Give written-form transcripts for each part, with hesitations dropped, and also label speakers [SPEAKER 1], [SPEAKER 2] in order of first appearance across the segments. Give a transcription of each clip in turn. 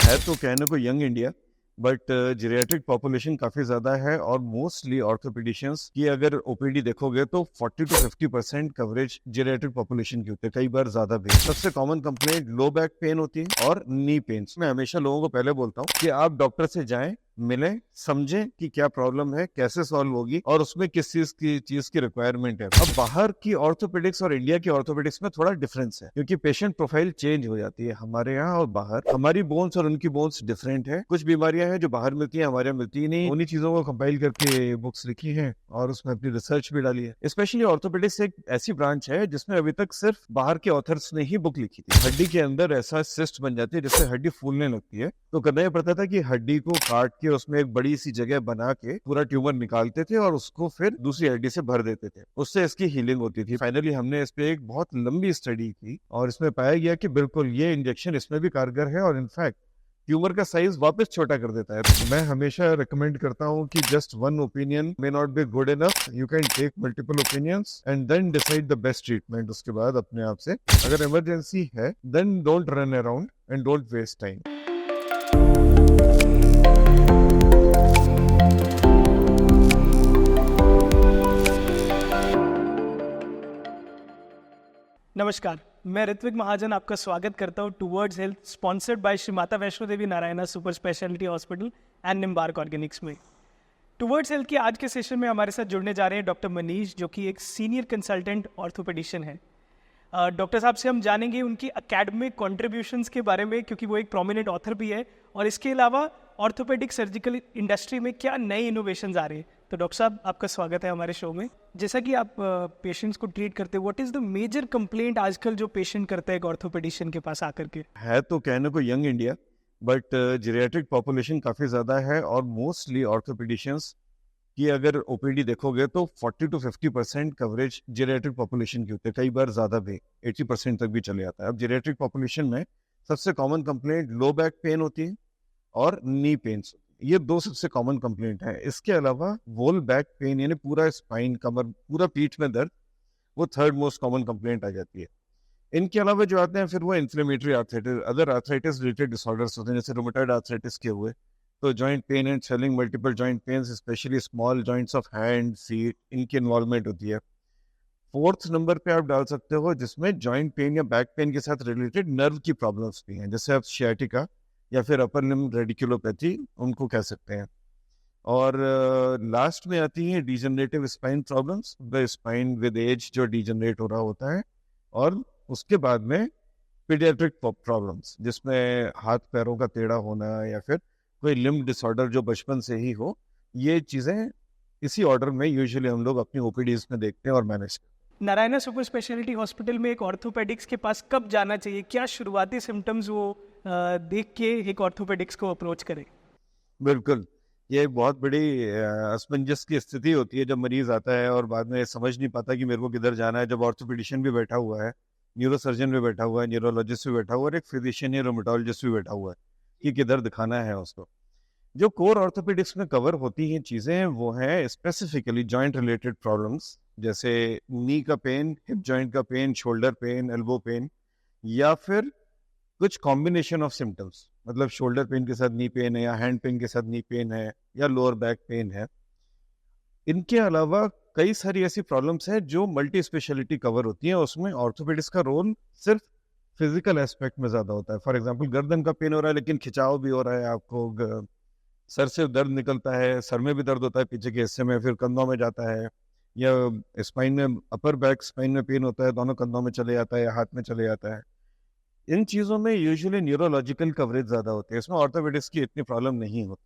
[SPEAKER 1] है तो कहने को young India, but geriatric population काफी ज्यादा है और मोस्टली ऑर्थोपेडिशियंस की अगर ओपीडी देखोगे तो 40 to 50% कवरेज जीरियाट्रिक पॉपुलेशन की होती है, कई बार ज्यादा भी। सबसे common complaint low back pain होती है और नी पेन। मैं हमेशा लोगों को पहले बोलता हूँ कि आप डॉक्टर से जाएं, मिलें, समझें कि क्या प्रॉब्लम है, कैसे सॉल्व होगी और उसमें किस चीज की रिक्वायरमेंट है। अब बाहर की ऑर्थोपेडिक्स और इंडिया की ऑर्थोपेडिक्स में थोड़ा डिफरेंस है क्योंकि पेशेंट प्रोफाइल चेंज हो जाती है हमारे यहाँ और बाहर। हमारी बोन्स और उनकी बोन्स डिफरेंट है। कुछ बीमारियां हैं जो बाहर मिलती हैं, हमारे यहाँ मिलती ही नहीं। उन्हीं चीजों को कंपाइल करके बुक्स लिखी हैं और उसमें अपनी रिसर्च भी डाली है। स्पेशली ऑर्थोपेडिक्स एक ऐसी ब्रांच है जिसमें अभी तक सिर्फ बाहर के ऑथर्स ने ही बुक लिखी थी। हड्डी के अंदर ऐसा सिस्ट बन जाती है जिससे हड्डी फूलने लगती है, तो करना यह पड़ता था कि हड्डी को काट के उसमें एक बड़ी सी जगह बना के पूरा ट्यूमर निकालते थे और उसको फिर दूसरी हड्डी से भर देते थे, उससे इसकी हीलिंग होती थी। फाइनली हमने इस पे एक बहुत लंबी स्टडी की और इसमें पाया गया कि बिल्कुल ये इंजेक्शन इसमें भी कारगर है और इनफैक्ट ट्यूमर का साइज वापस छोटा कर देता है। मैं हमेशा रिकमेंड करता हूँ कि just one opinion may not be good enough, you can take multiple opinions and then decide the best treatment. उसके बाद अपने आप से अगर इमरजेंसी है then don't run around and don't waste time.
[SPEAKER 2] नमस्कार, मैं ऋत्विक महाजन आपका स्वागत करता हूँ towards health, sponsored by Shri Mata Vaishno Devi Narayana super speciality hospital and Nimbark organics में। टूवर्ड्स हेल्थ के आज के सेशन में हमारे साथ जुड़ने जा रहे हैं डॉक्टर मनीष, जो कि एक सीनियर कंसल्टेंट ऑर्थोपेडिशियन है। डॉक्टर साहब से हम जानेंगे उनकी एकेडमिक कॉन्ट्रीब्यूशंस के बारे में, क्योंकि वो एक प्रोमिनेंट ऑथर भी है, और इसके अलावा ऑर्थोपेडिक सर्जिकल इंडस्ट्री में क्या नए इनोवेशंस आ रहे हैं। तो डॉक्टर साहब, आपका स्वागत है हमारे शो में। जैसा कि आप पेशेंट्स को ट्रीट करते हैं, what is the major complaint आजकल जो पेशेंट करता है एक ऑर्थोपेडिशियन के पास आकर के?
[SPEAKER 1] है तो कहने को young India, but geriatric population काफी ज्यादा है और मोस्टली ऑर्थोपेडिशियंस की अगर ओपीडी देखोगे तो 40 to 50% कवरेज जीरियाट्रिक पॉपुलेशन की होती है, कई बार ज्यादा भी 80% तक भी चले जाता है। अब जीरियाट्रिक पॉपुलेशन में सबसे common complaint low back pain होती है और नी पेन्स, ये दो सबसे कॉमन कंप्लेंट है। इसके अलावा वोल बैक पेन यानी पूरा स्पाइन, कमर, पूरा पीठ में दर्द, वो थर्ड मोस्ट कॉमन कंप्लेंट आ जाती है। इनके अलावा जो आते हैं फिर वो inflammatory arthritis, other arthritis related disorders होते हैं, जैसे रोमेटॉइड आर्थराइटिस के हुए तो joint pain and swelling, multiple joint pains, specially small joints of hand, feet, इनकी इन्वॉल्वमेंट होती है। फोर्थ नंबर पे आप डाल सकते हो जिसमें जॉइंट पेन या बैक पेन के साथ रिलेटेड नर्व की प्रॉब्लम्स भी हैं, जैसे आप शियाटिका या फिर अपर लिम्ब रेडिकुलोपैथी उनको कह सकते हैं। और लास्ट में आती है degenerative spine problems, the spine with age जो डिजनरेट हो रहा होता है, और उसके बाद में पीडियाट्रिक प्रॉब्लम्स जिसमें हाथ पैरों का टेढ़ा होना या फिर कोई लिम्ब डिसऑर्डर जो बचपन से ही हो। ये चीजें इसी ऑर्डर में यूजुअली हम लोग अपनी ओपीडीज में देखते हैं और मैनेज करते हैं।
[SPEAKER 2] नारायणा सुपर स्पेशलिटी हॉस्पिटल में एक ऑर्थोपेडिक्स के पास कब जाना चाहिए? क्या शुरुआती सिम्टम्स वो देख के एक ऑर्थोपेडिक्स को अप्रोच करें?
[SPEAKER 1] बिल्कुल, ये एक बहुत बड़ी असमंजस की स्थिति होती है जब मरीज आता है और बाद में समझ नहीं पाता कि मेरे को किधर जाना है। जब ऑर्थोपेडिशियन भी बैठा हुआ है, न्यूरोसर्जन भी बैठा हुआ है, न्यूरोलॉजिस्ट भी बैठा हुआ है और एक फिजिशियन या रोमेटोलॉजिस्ट भी बैठा हुआ है कि किधर दिखाना है उसको। जो कोर ऑर्थोपेडिक्स में कवर होती हैं चीजें वो हैं स्पेसिफिकली जॉइंट रिलेटेड प्रॉब्लम्स, जैसे नी का पेन, हिप जॉइंट का pain, shoulder pain, elbow pain, या फिर कुछ कॉम्बिनेशन ऑफ सिम्टम्स, मतलब शोल्डर पेन के साथ नी पेन है या हैंड पेन के साथ नी पेन है या लोअर बैक पेन है। इनके अलावा कई सारी ऐसी प्रॉब्लम्स हैं जो मल्टी स्पेशलिटी कवर होती हैं, उसमें ऑर्थोपेडिक्स का रोल सिर्फ फिजिकल एस्पेक्ट में ज्यादा होता है। फॉर एग्जांपल गर्दन का पेन हो रहा है लेकिन खिंचाव भी हो रहा है, आपको सर से दर्द निकलता है, सर में भी दर्द होता है पीछे के हिस्से में, फिर कंधों में जाता है, या स्पाइन में, अपर बैक स्पाइन में पेन होता है, दोनों कंधों में चले जाता है या हाथ में चले जाता है। इन चीजों में यूजुअली न्यूरोलॉजिकल कवरेज ज्यादा होती है, इसमें ऑर्थोपेडिक्स की इतनी प्रॉब्लम नहीं होती।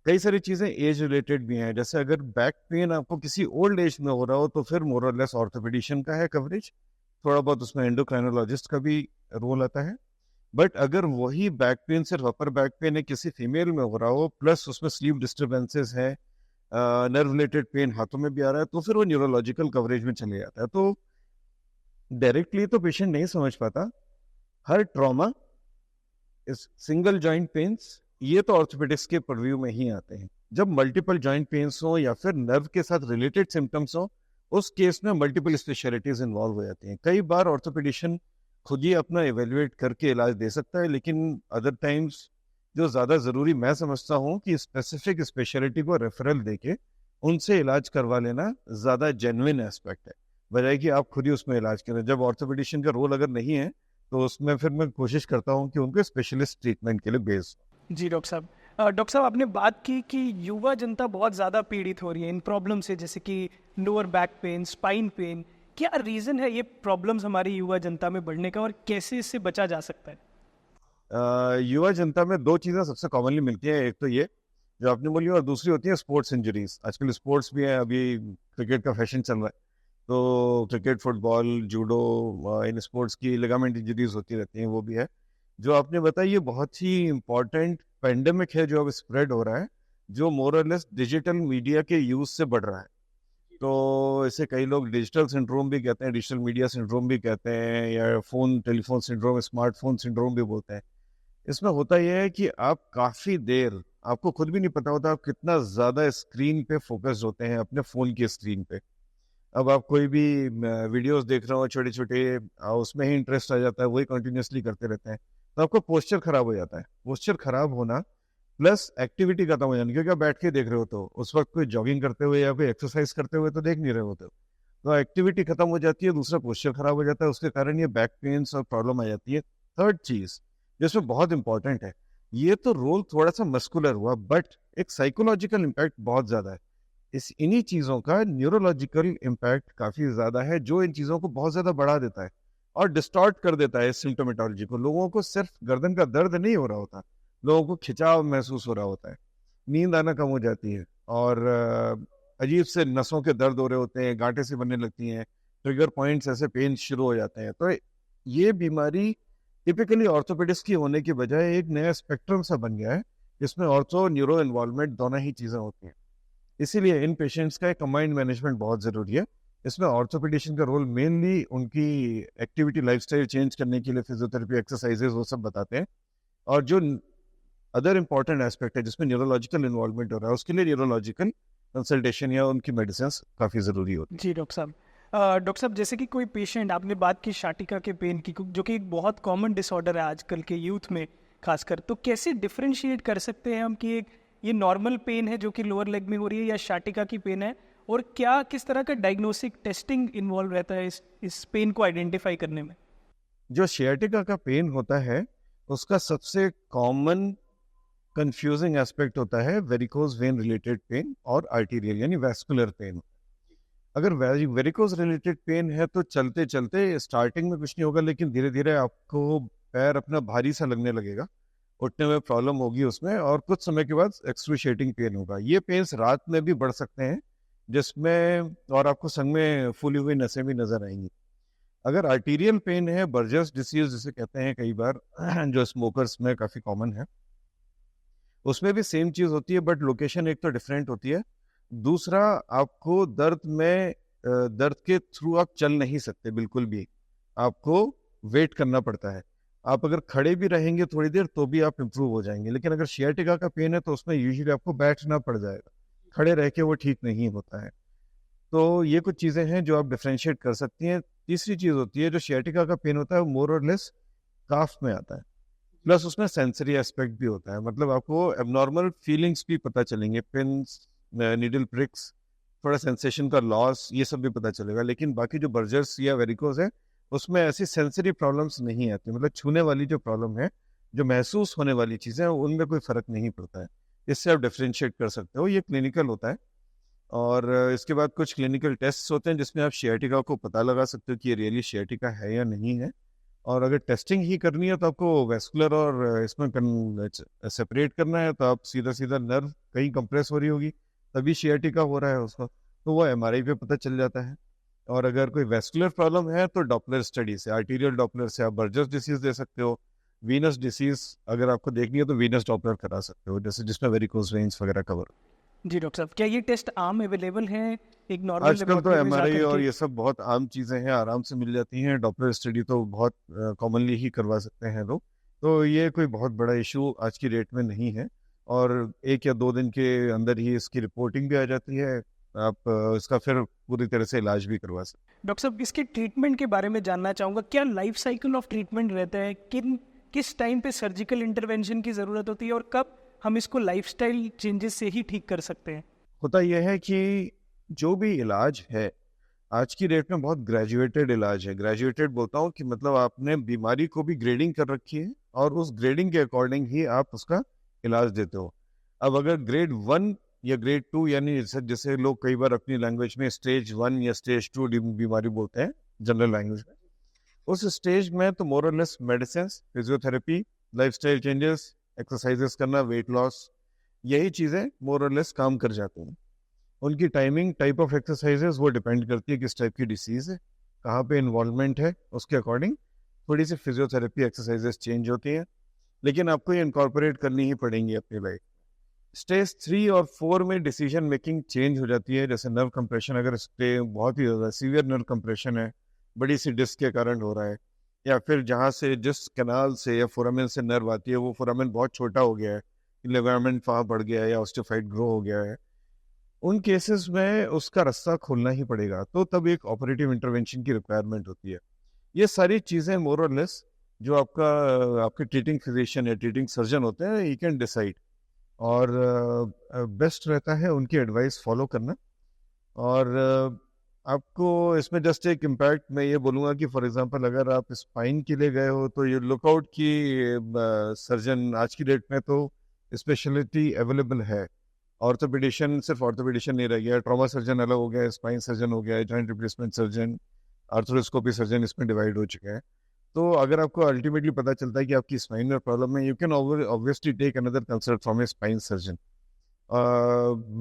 [SPEAKER 1] कई सारी चीजें एज रिलेटेड भी हैं, जैसे अगर बैक पेन आपको किसी ओल्ड एज में हो रहा हो तो फिर मोर और लेस ऑर्थोपेडिशियन का है कवरेज, थोड़ा बहुत उसमें एंडोक्राइनोलॉजिस्ट का भी रोल आता है। बट अगर वही बैक पेन सिर्फ अपर बैक पेन है किसी फीमेल में हो रहा हो, प्लस उसमें स्लीप डिस्टर्बेंसेस है, नर्व रिलेटेड पेन हाथों में भी आ रहा है, तो फिर वो न्यूरोलॉजिकल कवरेज में चले जाता है। तो डायरेक्टली तो पेशेंट नहीं समझ पाता। हर ट्रॉमा, इस सिंगल जॉइंट पेन्स, ये तो ऑर्थोपेडिक्स के परव्यू में ही आते हैं। जब मल्टीपल जॉइंट पेन्स हो या फिर नर्व के साथ रिलेटेड सिम्टम्स हो, उस केस में मल्टीपल स्पेशलिटीज इन्वॉल्व हो जाती हैं। कई बार ऑर्थोपेडिशियन खुद ही अपना इवेल्युएट करके इलाज दे सकता है, लेकिन अदर टाइम्स जो ज़्यादा ज़रूरी मैं समझता हूँ कि स्पेसिफिक स्पेशलिटी को रेफरल देके उनसे इलाज करवा लेना ज़्यादा जेन्युइन एस्पेक्ट है, बजाय कि आप खुद ही उसमें इलाज करें। जब ऑर्थोपेडिशियन का रोल अगर नहीं है तो उसमें फिर मैं कोशिश करता हूँ कि उनको स्पेशलिस्ट ट्रीटमेंट के लिए भेज।
[SPEAKER 2] जी डॉक्टर साहब। डॉक्टर साहब, आपने बात की कि युवा जनता बहुत ज़्यादा पीड़ित हो रही है इन प्रॉब्लम से, जैसे कि lower back pain, spine pain. क्या रीज़न है ये प्रॉब्लम्स हमारी युवा जनता में बढ़ने का, और कैसे इससे बचा जा सकता है?
[SPEAKER 1] युवा जनता में दो चीज़ें सबसे कॉमनली मिलती हैं, एक तो ये जो आपने बोली, और दूसरी होती है स्पोर्ट्स इंजरीज। आजकल स्पोर्ट्स भी है, अभी क्रिकेट का फैशन चल रहा है, तो cricket, football, judo, in sports की लिगामेंट इंजरीज होती रहती हैं, वो भी है। जो आपने बताया ये बहुत ही इम्पोर्टेंट पेंडेमिक है जो अब स्प्रेड हो रहा है, जो मोर और लेस डिजिटल मीडिया के यूज से बढ़ रहा है। तो इसे कई लोग डिजिटल सिंड्रोम भी कहते हैं, डिजिटल मीडिया सिंड्रोम भी कहते हैं, या टेलीफोन सिंड्रोम, स्मार्टफोन सिंड्रोम भी बोलते हैं। इसमें होता यह है कि आप काफी देर, आपको खुद भी नहीं पता होता आप कितना ज्यादा स्क्रीन पे फोकस्ड होते हैं, अपने फोन की स्क्रीन पे। अब आप कोई भी वीडियोस देख रहे हो छोटे छोटे, उसमें ही इंटरेस्ट आ जाता है, वही कंटिन्यूअसली करते रहते हैं, तो आपका पोस्चर खराब हो जाता है। पोस्चर खराब होना प्लस एक्टिविटी खत्म हो जानी, क्योंकि आप बैठ के देख रहे हो, तो उस वक्त कोई जॉगिंग करते हुए या कोई एक्सरसाइज करते हुए तो देख नहीं रहे होते हो, तो एक्टिविटी खत्म हो जाती है, दूसरा पोस्चर खराब हो जाता है, उसके कारण ये बैक पेन्स और प्रॉब्लम आ जाती है। थर्ड चीज जिसमें बहुत इंपॉर्टेंट है, ये तो रोल थोड़ा सा मस्कुलर हुआ, बट एक साइकोलॉजिकल इम्पैक्ट बहुत ज्यादा है। इन्हीं चीजों का न्यूरोलॉजिकल इम्पैक्ट काफी ज्यादा है, जो इन चीजों को बहुत ज्यादा बढ़ा देता है और डिस्टॉर्ट कर देता है सिम्टोमेटोलॉजी को। लोगों को सिर्फ गर्दन का दर्द नहीं हो रहा होता, लोगों को खिंचाव महसूस हो रहा होता है, नींद आना कम हो जाती है, और अजीब से नसों के दर्द हो रहे होते हैं, गांठें सी बनने लगती हैं, ट्रिगर पॉइंट्स ऐसे पेन शुरू हो जाते हैं। तो ये बीमारी टिपिकली ऑर्थोपेडिक्स की होने की बजाय एक नया स्पेक्ट्रम सा बन गया है, जिसमें ऑर्थो न्यूरो इन्वॉल्वमेंट दोनों ही चीजें होती हैं। इसीलिए इन पेशेंट्स का कमांड मैनेजमेंट बहुत जरूरी है। इसमें ऑर्थोपेडिशियन का रोल मेनली उनकी एक्टिविटी लाइफस्टाइल चेंज करने के लिए फिजियोथेरेपी, एक्सरसाइजेज वो सब बताते हैं, और जो अदर इम्पॉर्टेंट एस्पेक्ट है जिसमें न्यूरोलॉजिकल इन्वॉल्वमेंट हो रहा है, उसके लिए न्यूरोलॉजिकल कंसल्टेशन या उनकी मेडिसिन काफी जरूरी होती है।
[SPEAKER 2] जी डॉक्टर साहब। डॉक्टर साहब, जैसे कि कोई पेशेंट, आपने बात की शाटिका के पेन की, जो कि एक बहुत कॉमन डिसऑर्डर है आजकल के यूथ में खासकर, तो कैसे डिफरेंशिएट कर सकते हैं हम कि एक ये नॉर्मल पेन है जो कि लोअर लेग में हो रही है, या शाटिका की पेन है, और क्या किस तरह का डायग्नोस्टिक टेस्टिंग इन्वॉल्व रहता है इस पेन को आइडेंटिफाई करने में?
[SPEAKER 1] जो शियाटिका का पेन होता है, उसका सबसे कॉमन कंफ्यूजिंग एस्पेक्ट होता है वेरिकोज वेन रिलेटेड पेन और आर्टीरियल यानी वैस्कुलर पेन। अगर वेरिकोज रिलेटेड पेन है तो चलते चलते स्टार्टिंग में कुछ नहीं होगा, लेकिन धीरे धीरे आपको पैर अपना भारी सा लगने लगेगा, उठने में प्रॉब्लम होगी उसमें, और कुछ समय के बाद एक्सक्रूशिएटिंग पेन होगा। ये पेन्स रात में भी बढ़ सकते हैं, जिसमें और आपको संग में फूली हुई नसें भी नजर आएंगी। अगर आर्टीरियल पेन है, बर्जर्स डिसीज जिसे कहते हैं कई बार, जो स्मोकर्स में काफी कॉमन है, उसमें भी सेम चीज होती है, बट लोकेशन एक तो डिफरेंट होती है। दूसरा, आपको दर्द के थ्रू आप चल नहीं सकते बिल्कुल भी, आपको वेट करना पड़ता है। आप अगर खड़े भी रहेंगे थोड़ी देर तो भी आप इम्प्रूव हो जाएंगे, लेकिन अगर शियाटिका का पेन है तो उसमें यूजुअली आपको बैठना पड़ जाएगा, खड़े रह के वो ठीक नहीं होता है। तो ये कुछ चीजें हैं जो आप डिफ्रेंशिएट कर सकती हैं। तीसरी चीज होती है, जो शियाटिका का पेन होता है वो मोर और लेस काफ में आता है, प्लस उसमें सेंसरी एस्पेक्ट भी होता है, मतलब आपको एबनॉर्मल फीलिंग्स भी पता चलेंगे, पिंस, नीडल प्रिक्स, थोड़ा सेंसेशन का लॉस, ये सब भी पता चलेगा। लेकिन बाकी जो बर्जर्स या वेरिकोज है, उसमें ऐसी सेंसरी प्रॉब्लम्स नहीं आती, मतलब छूने वाली जो प्रॉब्लम है, जो महसूस होने वाली चीजें हैं, उनमें कोई फर्क नहीं पड़ता है। इससे आप डिफ्रेंशिएट कर सकते हो, ये क्लिनिकल होता है। और इसके बाद कुछ क्लिनिकल टेस्ट होते हैं जिसमें आप शियाटिका को पता लगा सकते हो कि ये रियली शियाटिका है या नहीं है। और अगर टेस्टिंग ही करनी है तो आपको वेस्कुलर और इसमें सेपरेट करना है, तो आप सीधा सीधा नर्व कहीं कंप्रेस हो रही होगी तभी शियाटिका हो रहा है उसका, तो वो एमआरआई पे पता चल जाता है। और अगर कोई वेस्कुलर प्रॉब्लम है तो डॉपलर स्टडी से, आर्टीरियल डॉपलर से आप बर्जर्स डिसीज दे सकते हो। वीनस डिसीज अगर आपको देखनी है तो वीनस डॉपलर करा सकते हो, जैसे जिसमें वेरिकोज वेन्स वगैरह कवर।
[SPEAKER 2] जी डॉक्टर साहब, क्या ये टेस्ट आम अवेलेबल है एक नॉर्मल
[SPEAKER 1] आजकल तो
[SPEAKER 2] लेबोरेटरी में
[SPEAKER 1] एमआरआई
[SPEAKER 2] जाकर
[SPEAKER 1] और
[SPEAKER 2] के?
[SPEAKER 1] ये सब बहुत आम चीजें हैं, आराम से मिल जाती हैं। डॉपलर स्टडी तो बहुत कॉमनली ही करवा सकते हैं लोग, तो ये कोई बहुत बड़ा इशू आज की डेट में नहीं है। और 1 या 2 दिन के अंदर ही इसकी रिपोर्टिंग भी आ जाती है, आप इसका फिर पूरी तरह से इलाज भी करवा सकते
[SPEAKER 2] डॉक्टर साहब, इसके ट्रीटमेंट के बारे में जानना चाहूँगा, क्या लाइफ साइकिल ऑफ ट्रीटमेंट रहता है, किस टाइम पे सर्जिकल इंटरवेंशन की ज़रूरत होती है और कब हम इसको लाइफस्टाइल चेंजेस से ही ठीक कर सकते हैं?
[SPEAKER 1] होता यह है कि जो भी इलाज है आज की डेट में बहुत ग्रेजुएटेड इलाज है। ग्रेजुएटेड बोलता हूँ कि मतलब आपने बीमारी को भी ग्रेडिंग कर रखी है और उस ग्रेडिंग के अकॉर्डिंग ही आप उसका इलाज देते हो। अब अगर ग्रेड 1 या ग्रेड 2 यानी जैसे लोग कई बार अपनी लैंग्वेज में स्टेज 1 या स्टेज 2 बीमारी बोलते हैं जनरल लैंग्वेज में, उस स्टेज में तो मोर और less medicine, physiotherapy, lifestyle changes, exercises करना, वेट लॉस, यही चीज़ें मोर और लेस काम कर जाती हैं। उनकी टाइमिंग, टाइप ऑफ एक्सरसाइजेस वो डिपेंड करती है किस टाइप की डिसीज़ है, कहाँ पे इन्वॉल्वमेंट है, उसके अकॉर्डिंग थोड़ी सी फिजियोथेरेपी एक्सरसाइजेस चेंज होती हैं, लेकिन आपको ये इनकॉर्पोरेट करनी ही पड़ेंगी अपनी लाइफ। स्टेज 3 और 4 में डिसीजन मेकिंग चेंज हो जाती है। जैसे नर्व कंप्रेशन, अगर इस पे बहुत ही ज़्यादा सीवियर नर्व कंप्रेशन है, बड़ी सी डिस्क के कारण हो रहा है, या फिर जहाँ से जिस कैनाल से या फोरामेन से नर्व आती है वो फोरामेन बहुत छोटा हो गया है, लिगामेंट वहाँ बढ़ गया है या ऑस्टियोफाइड ग्रो हो गया है, उन केसेस में उसका रास्ता खोलना ही पड़ेगा, तो तब एक ऑपरेटिव इंटरवेंशन की रिक्वायरमेंट होती है। ये सारी चीज़ें मोर और लेस जो आपके ट्रीटिंग फिजिशियन या ट्रीटिंग सर्जन होते हैं ही कैन डिसाइड, और बेस्ट रहता है उनकी एडवाइस फॉलो करना। और आपको इसमें जस्ट एक इम्पैक्ट मैं ये बोलूँगा कि फॉर एग्जांपल अगर आप स्पाइन के लिए गए हो तो ये लुकआउट की सर्जन आज की डेट में तो स्पेशलिटी अवेलेबल है। ऑर्थोपेडिशियन सिर्फ ऑर्थोपेडिशियन नहीं रह गया, ट्रॉमा सर्जन अलग हो गया, स्पाइन सर्जन हो गया, joint replacement surgeon, arthroscopy surgeon इसमें डिवाइड हो चुके हैं। तो अगर आपको अल्टीमेटली पता चलता है कि आपकी स्पाइन में प्रॉब्लम है, you can obviously take another consult from a spine surgeon.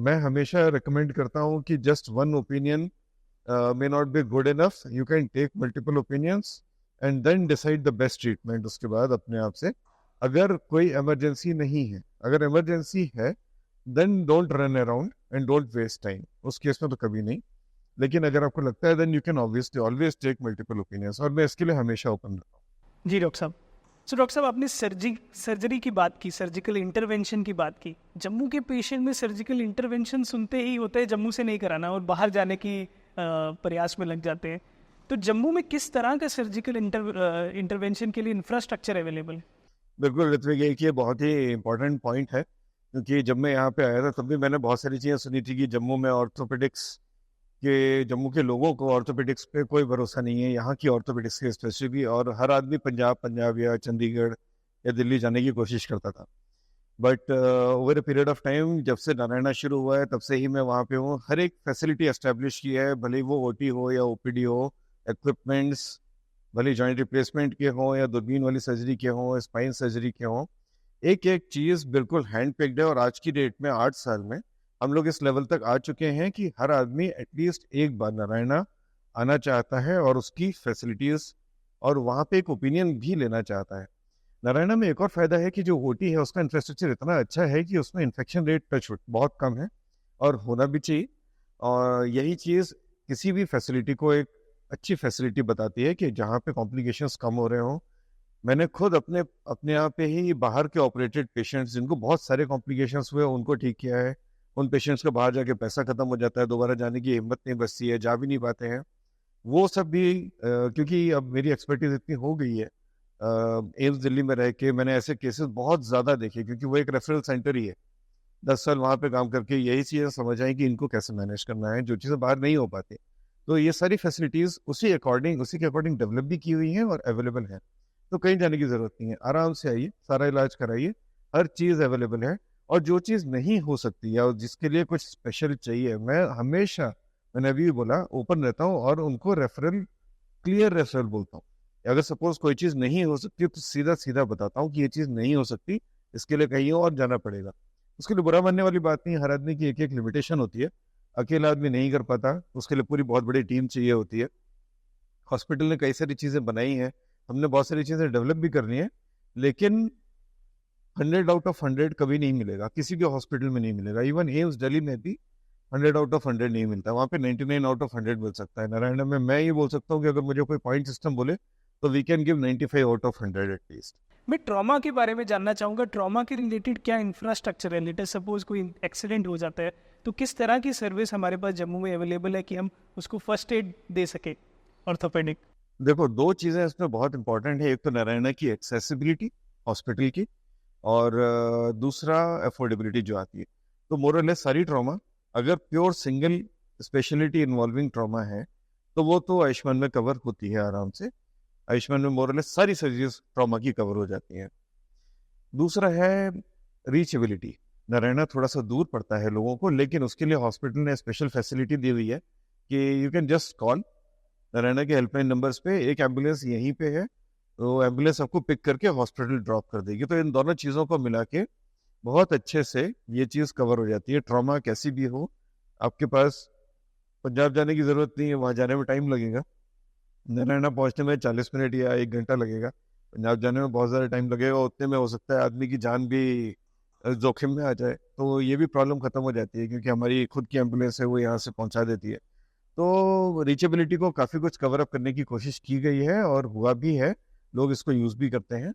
[SPEAKER 1] मैं हमेशा रिकमेंड करता हूँ कि just one opinion may not be good enough, you can take multiple opinions and then decide the best treatment उसके बाद अपने आप से। अगर कोई इमरजेंसी नहीं है, अगर इमरजेंसी है then don't run around and don't waste time, उस केस में तो कभी नहीं। लेकिन अगर आपको लगता है then you can obviously always take multiple opinions, और मैं इसके लिए हमेशा ओपन रहता हूँ।
[SPEAKER 2] जी डॉक्टर साहब। सो डॉक्टर साहब, आपने सर्जरी की बात की, सर्जिकल इंटरवेंशन की बात की। जम्मू के पेशेंट में सर्जिकल इंटरवेंशन सुनते ही होता है जम्मू से नहीं कराना और बाहर जाने की प्रयास में लग जाते हैं। तो जम्मू में किस तरह का सर्जिकल इंटरवेंशन के लिए इंफ्रास्ट्रक्चर अवेलेबल है?
[SPEAKER 1] बिल्कुल ऋत्विक, एक ये बहुत ही इंपॉर्टेंट पॉइंट है, क्योंकि जब मैं यहाँ पे आया था तब भी मैंने बहुत सारी चीज़ें सुनी थी कि जम्मू में ऑर्थोपेडिक्स के, जम्मू के लोगों को ऑर्थोपेडिक्स पे कोई भरोसा नहीं है, यहाँ की ऑर्थोपेडिक्स के स्पेसिफिकली, और हर आदमी पंजाब या चंडीगढ़ या दिल्ली जाने की कोशिश करता था। But over a period of time, जब से नारायणा शुरू हुआ है तब से ही मैं वहाँ पे हूँ। हर एक फैसिलिटी एस्टेब्लिश की है, भले ही वो ओटी हो या ओपीडी हो, इक्विपमेंट्स भले जॉइंट रिप्लेसमेंट के हों या दूरबीन वाली सर्जरी के हों, स्पाइन सर्जरी के हों, एक एक चीज़ बिल्कुल हैंड पिक्ड है। और आज की डेट में 8 साल में हम लोग इस लेवल तक आ चुके हैं कि हर आदमी एटलीस्ट एक बार नारायणा आना चाहता है और उसकी फैसिलिटीज़ और वहाँ पे एक ओपिनियन भी लेना चाहता है। नारायणा में एक और फायदा है कि जो ओटी है उसका इंफ्रास्ट्रक्चर इतना अच्छा है कि उसमें इन्फेक्शन रेट टच बहुत कम है, और होना भी चाहिए। और यही चीज़ किसी भी फैसिलिटी को एक अच्छी फैसिलिटी बताती है कि जहाँ पे कॉम्प्लिकेशंस कम हो रहे हों। मैंने खुद अपने आप पे ही बाहर के ऑपरेटेड पेशेंट्स जिनको बहुत सारे कॉम्प्लिकेशंस हुए उनको ठीक किया है। उन पेशेंट्स का बाहर जाके पैसा खत्म हो जाता है, दोबारा जाने की हिम्मत नहीं बचती है, जा भी नहीं पाते हैं। वो सब भी क्योंकि अब मेरी एक्सपर्टीज इतनी हो गई है, एम्स दिल्ली में रह के मैंने ऐसे केसेस बहुत ज़्यादा देखे, क्योंकि वो एक रेफरल सेंटर ही है। 10 साल वहाँ पे काम करके यही चीज़ें समझ आई कि इनको कैसे मैनेज करना है, जो चीज़ें बाहर नहीं हो पाती। तो ये सारी फैसिलिटीज़ उसी के अकॉर्डिंग डेवलप भी की हुई हैं और अवेलेबल हैं। तो कहीं जाने की ज़रूरत नहीं है, आराम से आइए, सारा इलाज कराइए, हर चीज़ अवेलेबल है। और जो चीज़ नहीं हो सकती या जिसके लिए कुछ स्पेशल चाहिए, मैंने अभी भी बोला, ओपन रहता हूँ और उनको क्लियर रेफरल बोलता हूँ। अगर सपोज कोई चीज़ नहीं हो सकती तो सीधा बताता हूँ कि ये चीज़ नहीं हो सकती, इसके लिए कहीं और जाना पड़ेगा। उसके लिए बुरा मानने वाली बात नहीं है, हर आदमी की एक एक लिमिटेशन होती है, अकेला आदमी नहीं कर पाता, उसके लिए पूरी बहुत बड़ी टीम चाहिए होती है। हॉस्पिटल ने कई सारी चीज़ें बनाई हैं, हमने बहुत सारी चीज़ें डेवलप भी करनी है, लेकिन 100 आउट ऑफ 100 कभी नहीं मिलेगा, किसी भी हॉस्पिटल में नहीं मिलेगा। इवन एम्स दिल्ली में भी 100 आउट ऑफ 100 नहीं मिलता, वहाँ पे 99 आउट ऑफ 100 मिल सकता है। नारायण में मैं ये बोल सकता हूँ कि अगर मुझे कोई पॉइंट सिस्टम बोले तो we can give 95 out of 100 at least.
[SPEAKER 2] मैं ट्रॉमा के बारे में जानना चाहूँगा, ट्रॉमा के रिलेटेड क्या इंफ्रास्ट्रक्चर है? लेटर सपोज कोई एक्सीडेंट हो जाता है तो किस तरह की सर्विस हमारे पास जम्मू में अवेलेबल है कि हम उसको फर्स्ट एड दे सके, ऑर्थोपेडिक?
[SPEAKER 1] देखो, दो चीज़ें इसमें बहुत इंपॉर्टेंट है। एक तो नारायणा की एक्सेसिबिलिटी, हॉस्पिटल की, और दूसरा अफोर्डेबिलिटी जो आती है। तो मोर और लेस सारी ट्रॉमा, अगर pure single speciality involving trauma है तो वो तो आयुष्मान में कवर होती है आराम से। आयुष्मान में मोर और लेस सारी सर्जरीज ट्रॉमा की कवर हो जाती हैं। दूसरा है रीचेबिलिटी। नारायणा थोड़ा सा दूर पड़ता है लोगों को, लेकिन उसके लिए हॉस्पिटल ने स्पेशल फैसिलिटी दी हुई है कि you can just call Narayana के हेल्पलाइन नंबर्स पे, एक एम्बुलेंस यहीं पे है, तो एम्बुलेंस आपको पिक करके हॉस्पिटल ड्रॉप कर देगी। तो इन दोनों चीज़ों को मिला के बहुत अच्छे से ये चीज़ कवर हो जाती है। ट्रॉमा कैसी भी हो, आपके पास पंजाब जाने की ज़रूरत नहीं है, वहाँ जाने में टाइम लगेगा, नारायणा पहुँचने में 40 मिनट या 1 घंटा लगेगा। पंजाब जाने में बहुत ज़्यादा टाइम लगेगा, उतने में हो सकता है आदमी की जान भी जोखिम में आ जाए। तो ये भी प्रॉब्लम खत्म हो जाती है, क्योंकि हमारी खुद की एम्बुलेंस है, वो यहाँ से पहुँचा देती है। तो रीचेबिलिटी को काफ़ी कुछ कवर अप करने की कोशिश की गई है और हुआ भी है, लोग इसको यूज़ भी करते हैं।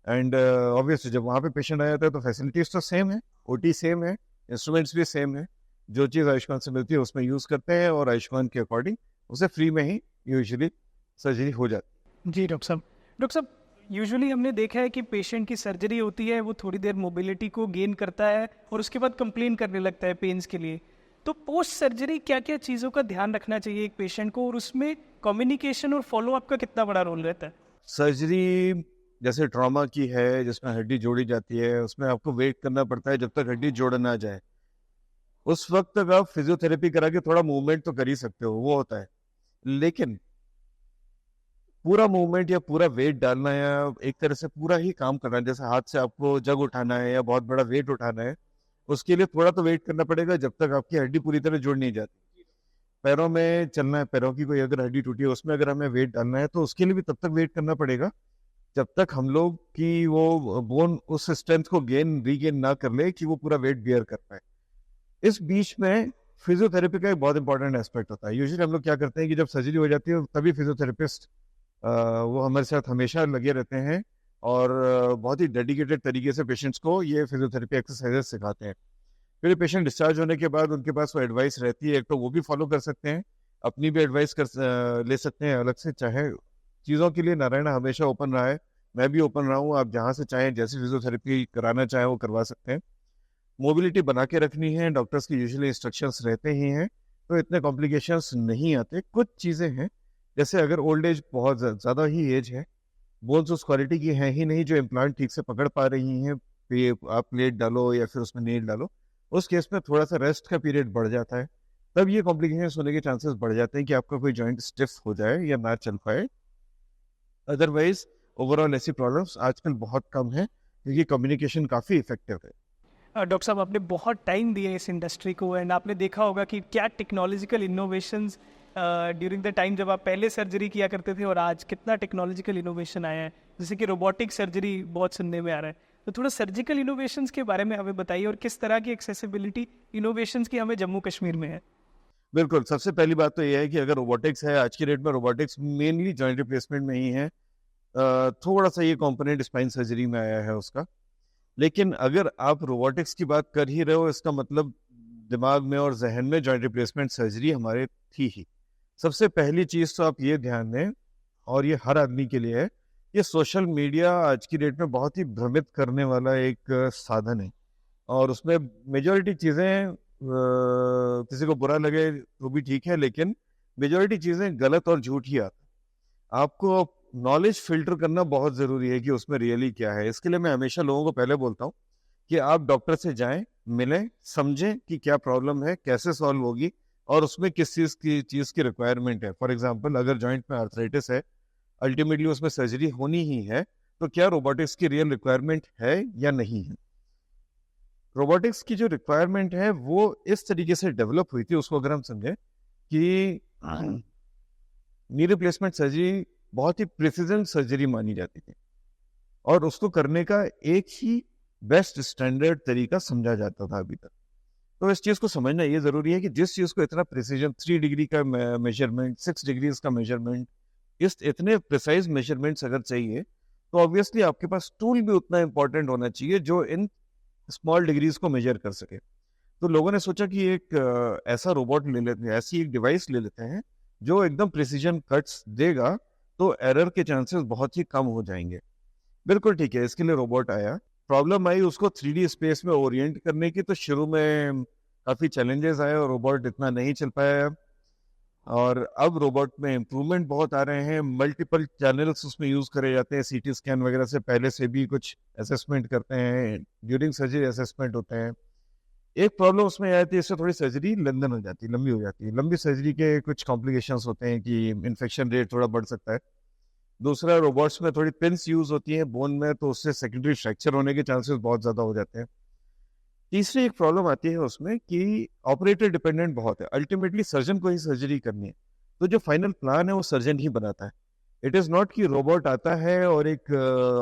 [SPEAKER 1] एंड ऑब्वियसली जब वहाँ पे पेशेंट आ जाता है तो फैसिलिटीज तो सेम है, ओटी सेम है, इंस्ट्रूमेंट्स भी सेम है, जो चीज़ आयुष्मान से मिलती है उसमें यूज़ करते हैं और आयुष्मान के अकॉर्डिंग उसे फ्री में ही यूजुअली सर्जरी हो जाती
[SPEAKER 2] जी डॉक्टर साहब, यूजुअली हमने देखा है कि पेशेंट की सर्जरी होती है, वो थोड़ी देर मोबिलिटी को गेन करता है और उसके बाद कंप्लेन करने लगता है पेन्स के लिए। तो पोस्ट सर्जरी क्या क्या चीज़ों का ध्यान रखना चाहिए एक पेशेंट को, और उसमें कम्युनिकेशन और फॉलोअप का कितना बड़ा रोल रहता है?
[SPEAKER 1] सर्जरी जैसे ट्रॉमा की है जिसमें हड्डी जोड़ी जाती है, उसमें आपको वेट करना पड़ता है जब तक हड्डी जोड़ ना जाए। उस वक्त तक आप फिजियोथेरेपी करा के थोड़ा मूवमेंट तो कर ही सकते हो, वो होता है। लेकिन पूरा मूवमेंट या पूरा वेट डालना या एक तरह से पूरा ही काम करना है, जैसे हाथ से आपको जग उठाना है या बहुत बड़ा वेट उठाना है, उसके लिए थोड़ा तो वेट करना पड़ेगा जब तक आपकी हड्डी पूरी तरह जुड़ नहीं जाती। पैरों में चलना है, पैरों की कोई अगर हड्डी टूटी है उसमें अगर हमें वेट डालना है तो उसके लिए भी तब तक वेट करना पड़ेगा जब तक हम लोग की वो बोन उस स्ट्रेंथ को गेन रीगेन ना कर ले कि वो पूरा वेट बियर कर पाए। इस बीच में फिजियोथेरेपी का एक बहुत इंपॉर्टेंट एस्पेक्ट होता है। यूजुअली हम लोग क्या करते हैं कि जब सर्जरी हो जाती है तभी फिजियोथेरेपिस्ट वो हमारे साथ हमेशा लगे रहते हैं और बहुत ही डेडिकेटेड तरीके से पेशेंट्स को ये फिजियोथेरेपी एक्सरसाइजेस सिखाते हैं। फिर पेशेंट डिस्चार्ज होने के बाद उनके पास वो एडवाइस रहती है, एक तो वो भी फॉलो कर सकते हैं, अपनी भी एडवाइस ले सकते हैं अलग से। चाहे चीज़ों के लिए नारायण हमेशा ओपन रहा है, मैं भी ओपन रहा हूँ, आप जहाँ से चाहें जैसी फिजियोथेरेपी कराना चाहें वो करवा सकते हैं। मोबिलिटी बना के रखनी है, डॉक्टर्स की यूजुअली इंस्ट्रक्शंस रहते ही हैं, तो इतने कॉम्प्लिकेशंस नहीं आते। कुछ चीज़ें हैं जैसे अगर ओल्ड एज बहुत ज़्यादा ही एज है, बोन्स उस क्वालिटी की हैं ही नहीं जो इम्प्लांट ठीक से पकड़ पा रही हैं, आप प्लेट डालो या फिर उसमें नील डालो, उस केस में थोड़ा सा रेस्ट का पीरियड बढ़ जाता है, तब ये कॉम्प्लिकेशंस होने के चांसेस बढ़ जाते हैं कि आपका कोई जॉइंट स्टिफ हो जाए या ना चल पाए। अदरवाइज ओवरऑल ऐसी प्रॉब्लम्स आजकल बहुत कम है क्योंकि कम्युनिकेशन काफ़ी इफेक्टिव है।
[SPEAKER 2] डॉक्टर साहब, आपने बहुत टाइम दिया इस इंडस्ट्री को, एंड आपने देखा होगा कि क्या technological innovations during the time जब आप पहले सर्जरी किया करते थे और आज कितना टेक्नोलॉजिकल इनोवेशन आया है, जैसे कि रोबोटिक सर्जरी बहुत सुनने में आ रहा है। तो थोड़ा सर्जिकल इनोवेशंस के बारे में हमें बताइए और किस तरह की एक्सेसिबिलिटी इनोवेशंस की हमें जम्मू कश्मीर में है।
[SPEAKER 1] बिल्कुल, सबसे पहली बात तो यह है कि अगर रोबोटिक्स है, आज की डेट में रोबोटिक्स मेनली जॉइंट रिप्लेसमेंट में ही है। थोड़ा सा ये कंपोनेंट स्पाइन सर्जरी में आया है उसका, लेकिन अगर आप रोबोटिक्स की बात कर ही रहे हो इसका मतलब दिमाग में और जहन में जॉइंट रिप्लेसमेंट सर्जरी हमारे थी ही। सबसे पहली चीज़ तो आप ये ध्यान दें, और ये हर आदमी के लिए है, ये सोशल मीडिया आज की डेट में बहुत ही भ्रमित करने वाला एक साधन है, और उसमें मेजॉरिटी चीज़ें किसी को बुरा लगे तो भी ठीक है, लेकिन मेजॉरिटी चीज़ें गलत और झूठ ही आती। आपको नॉलेज फिल्टर करना बहुत ज़रूरी है कि उसमें रियली क्या है। इसके लिए मैं हमेशा लोगों को पहले बोलता हूँ कि आप डॉक्टर से जाएं, मिलें, समझें कि क्या प्रॉब्लम है, कैसे सॉल्व होगी और उसमें किस चीज़ की रिक्वायरमेंट है। फॉर एग्जांपल, अगर जॉइंट में आर्थराइटिस है, अल्टीमेटली उसमें सर्जरी होनी ही है, तो क्या रोबोटिक्स की रियल रिक्वायरमेंट है या नहीं है। रोबोटिक्स की जो रिक्वायरमेंट है वो इस तरीके से डेवलप हुई थी, उसको अगर हम समझें कि नी रिप्लेसमेंट सर्जरी बहुत ही प्रिसीजन सर्जरी मानी जाती थी और उसको करने का एक ही बेस्ट स्टैंडर्ड तरीका समझा जाता था अभी तक। तो इस चीज़ को समझना ये ज़रूरी है कि जिस चीज़ को इतना प्रिसीजन 3 डिग्री का मेजरमेंट, 6 डिग्रीज का मेजरमेंट, इस इतने प्रिसाइज मेजरमेंट्स अगर चाहिए तो ऑब्वियसली आपके पास टूल भी उतना इंपॉर्टेंट होना चाहिए जो इन स्मॉल डिग्रीज को मेजर कर सके। तो लोगों ने सोचा कि एक ऐसा रोबोट ले लेते हैं, ऐसी एक डिवाइस ले लेते हैं जो एकदम प्रिसीजन कट्स देगा, तो एरर के चांसेस बहुत ही कम हो जाएंगे। बिल्कुल ठीक है, इसके लिए रोबोट आया। प्रॉब्लम आई उसको 3D स्पेस में ओरिएंट करने की, तो शुरू में काफ़ी चैलेंजेस आए और रोबोट इतना नहीं चल पाया। और अब रोबोट में इम्प्रूवमेंट बहुत आ रहे हैं, मल्टीपल चैनल्स उसमें यूज़ करे जाते हैं, सीटी स्कैन वगैरह से पहले से भी कुछ असेसमेंट करते हैं, ड्यूरिंग सर्जरी असेसमेंट होते हैं। एक प्रॉब्लम उसमें यह आती है, इससे थोड़ी सर्जरी लंदन हो जाती है, लंबी हो जाती है। लंबी सर्जरी के कुछ कॉम्प्लिकेशंस होते हैं कि इन्फेक्शन रेट थोड़ा बढ़ सकता है। दूसरा, रोबोट्स में थोड़ी पिन्स यूज होती हैं बोन में, तो उससे सेकेंडरी फ्रैक्चर होने के चांसेस बहुत ज़्यादा हो जाते हैं। तीसरी एक प्रॉब्लम आती है उसमें कि ऑपरेटर डिपेंडेंट बहुत है, अल्टीमेटली सर्जन को ही सर्जरी करनी है, तो जो फाइनल प्लान है वो सर्जन ही बनाता है। इट इज़ नॉट कि रोबोट आता है और एक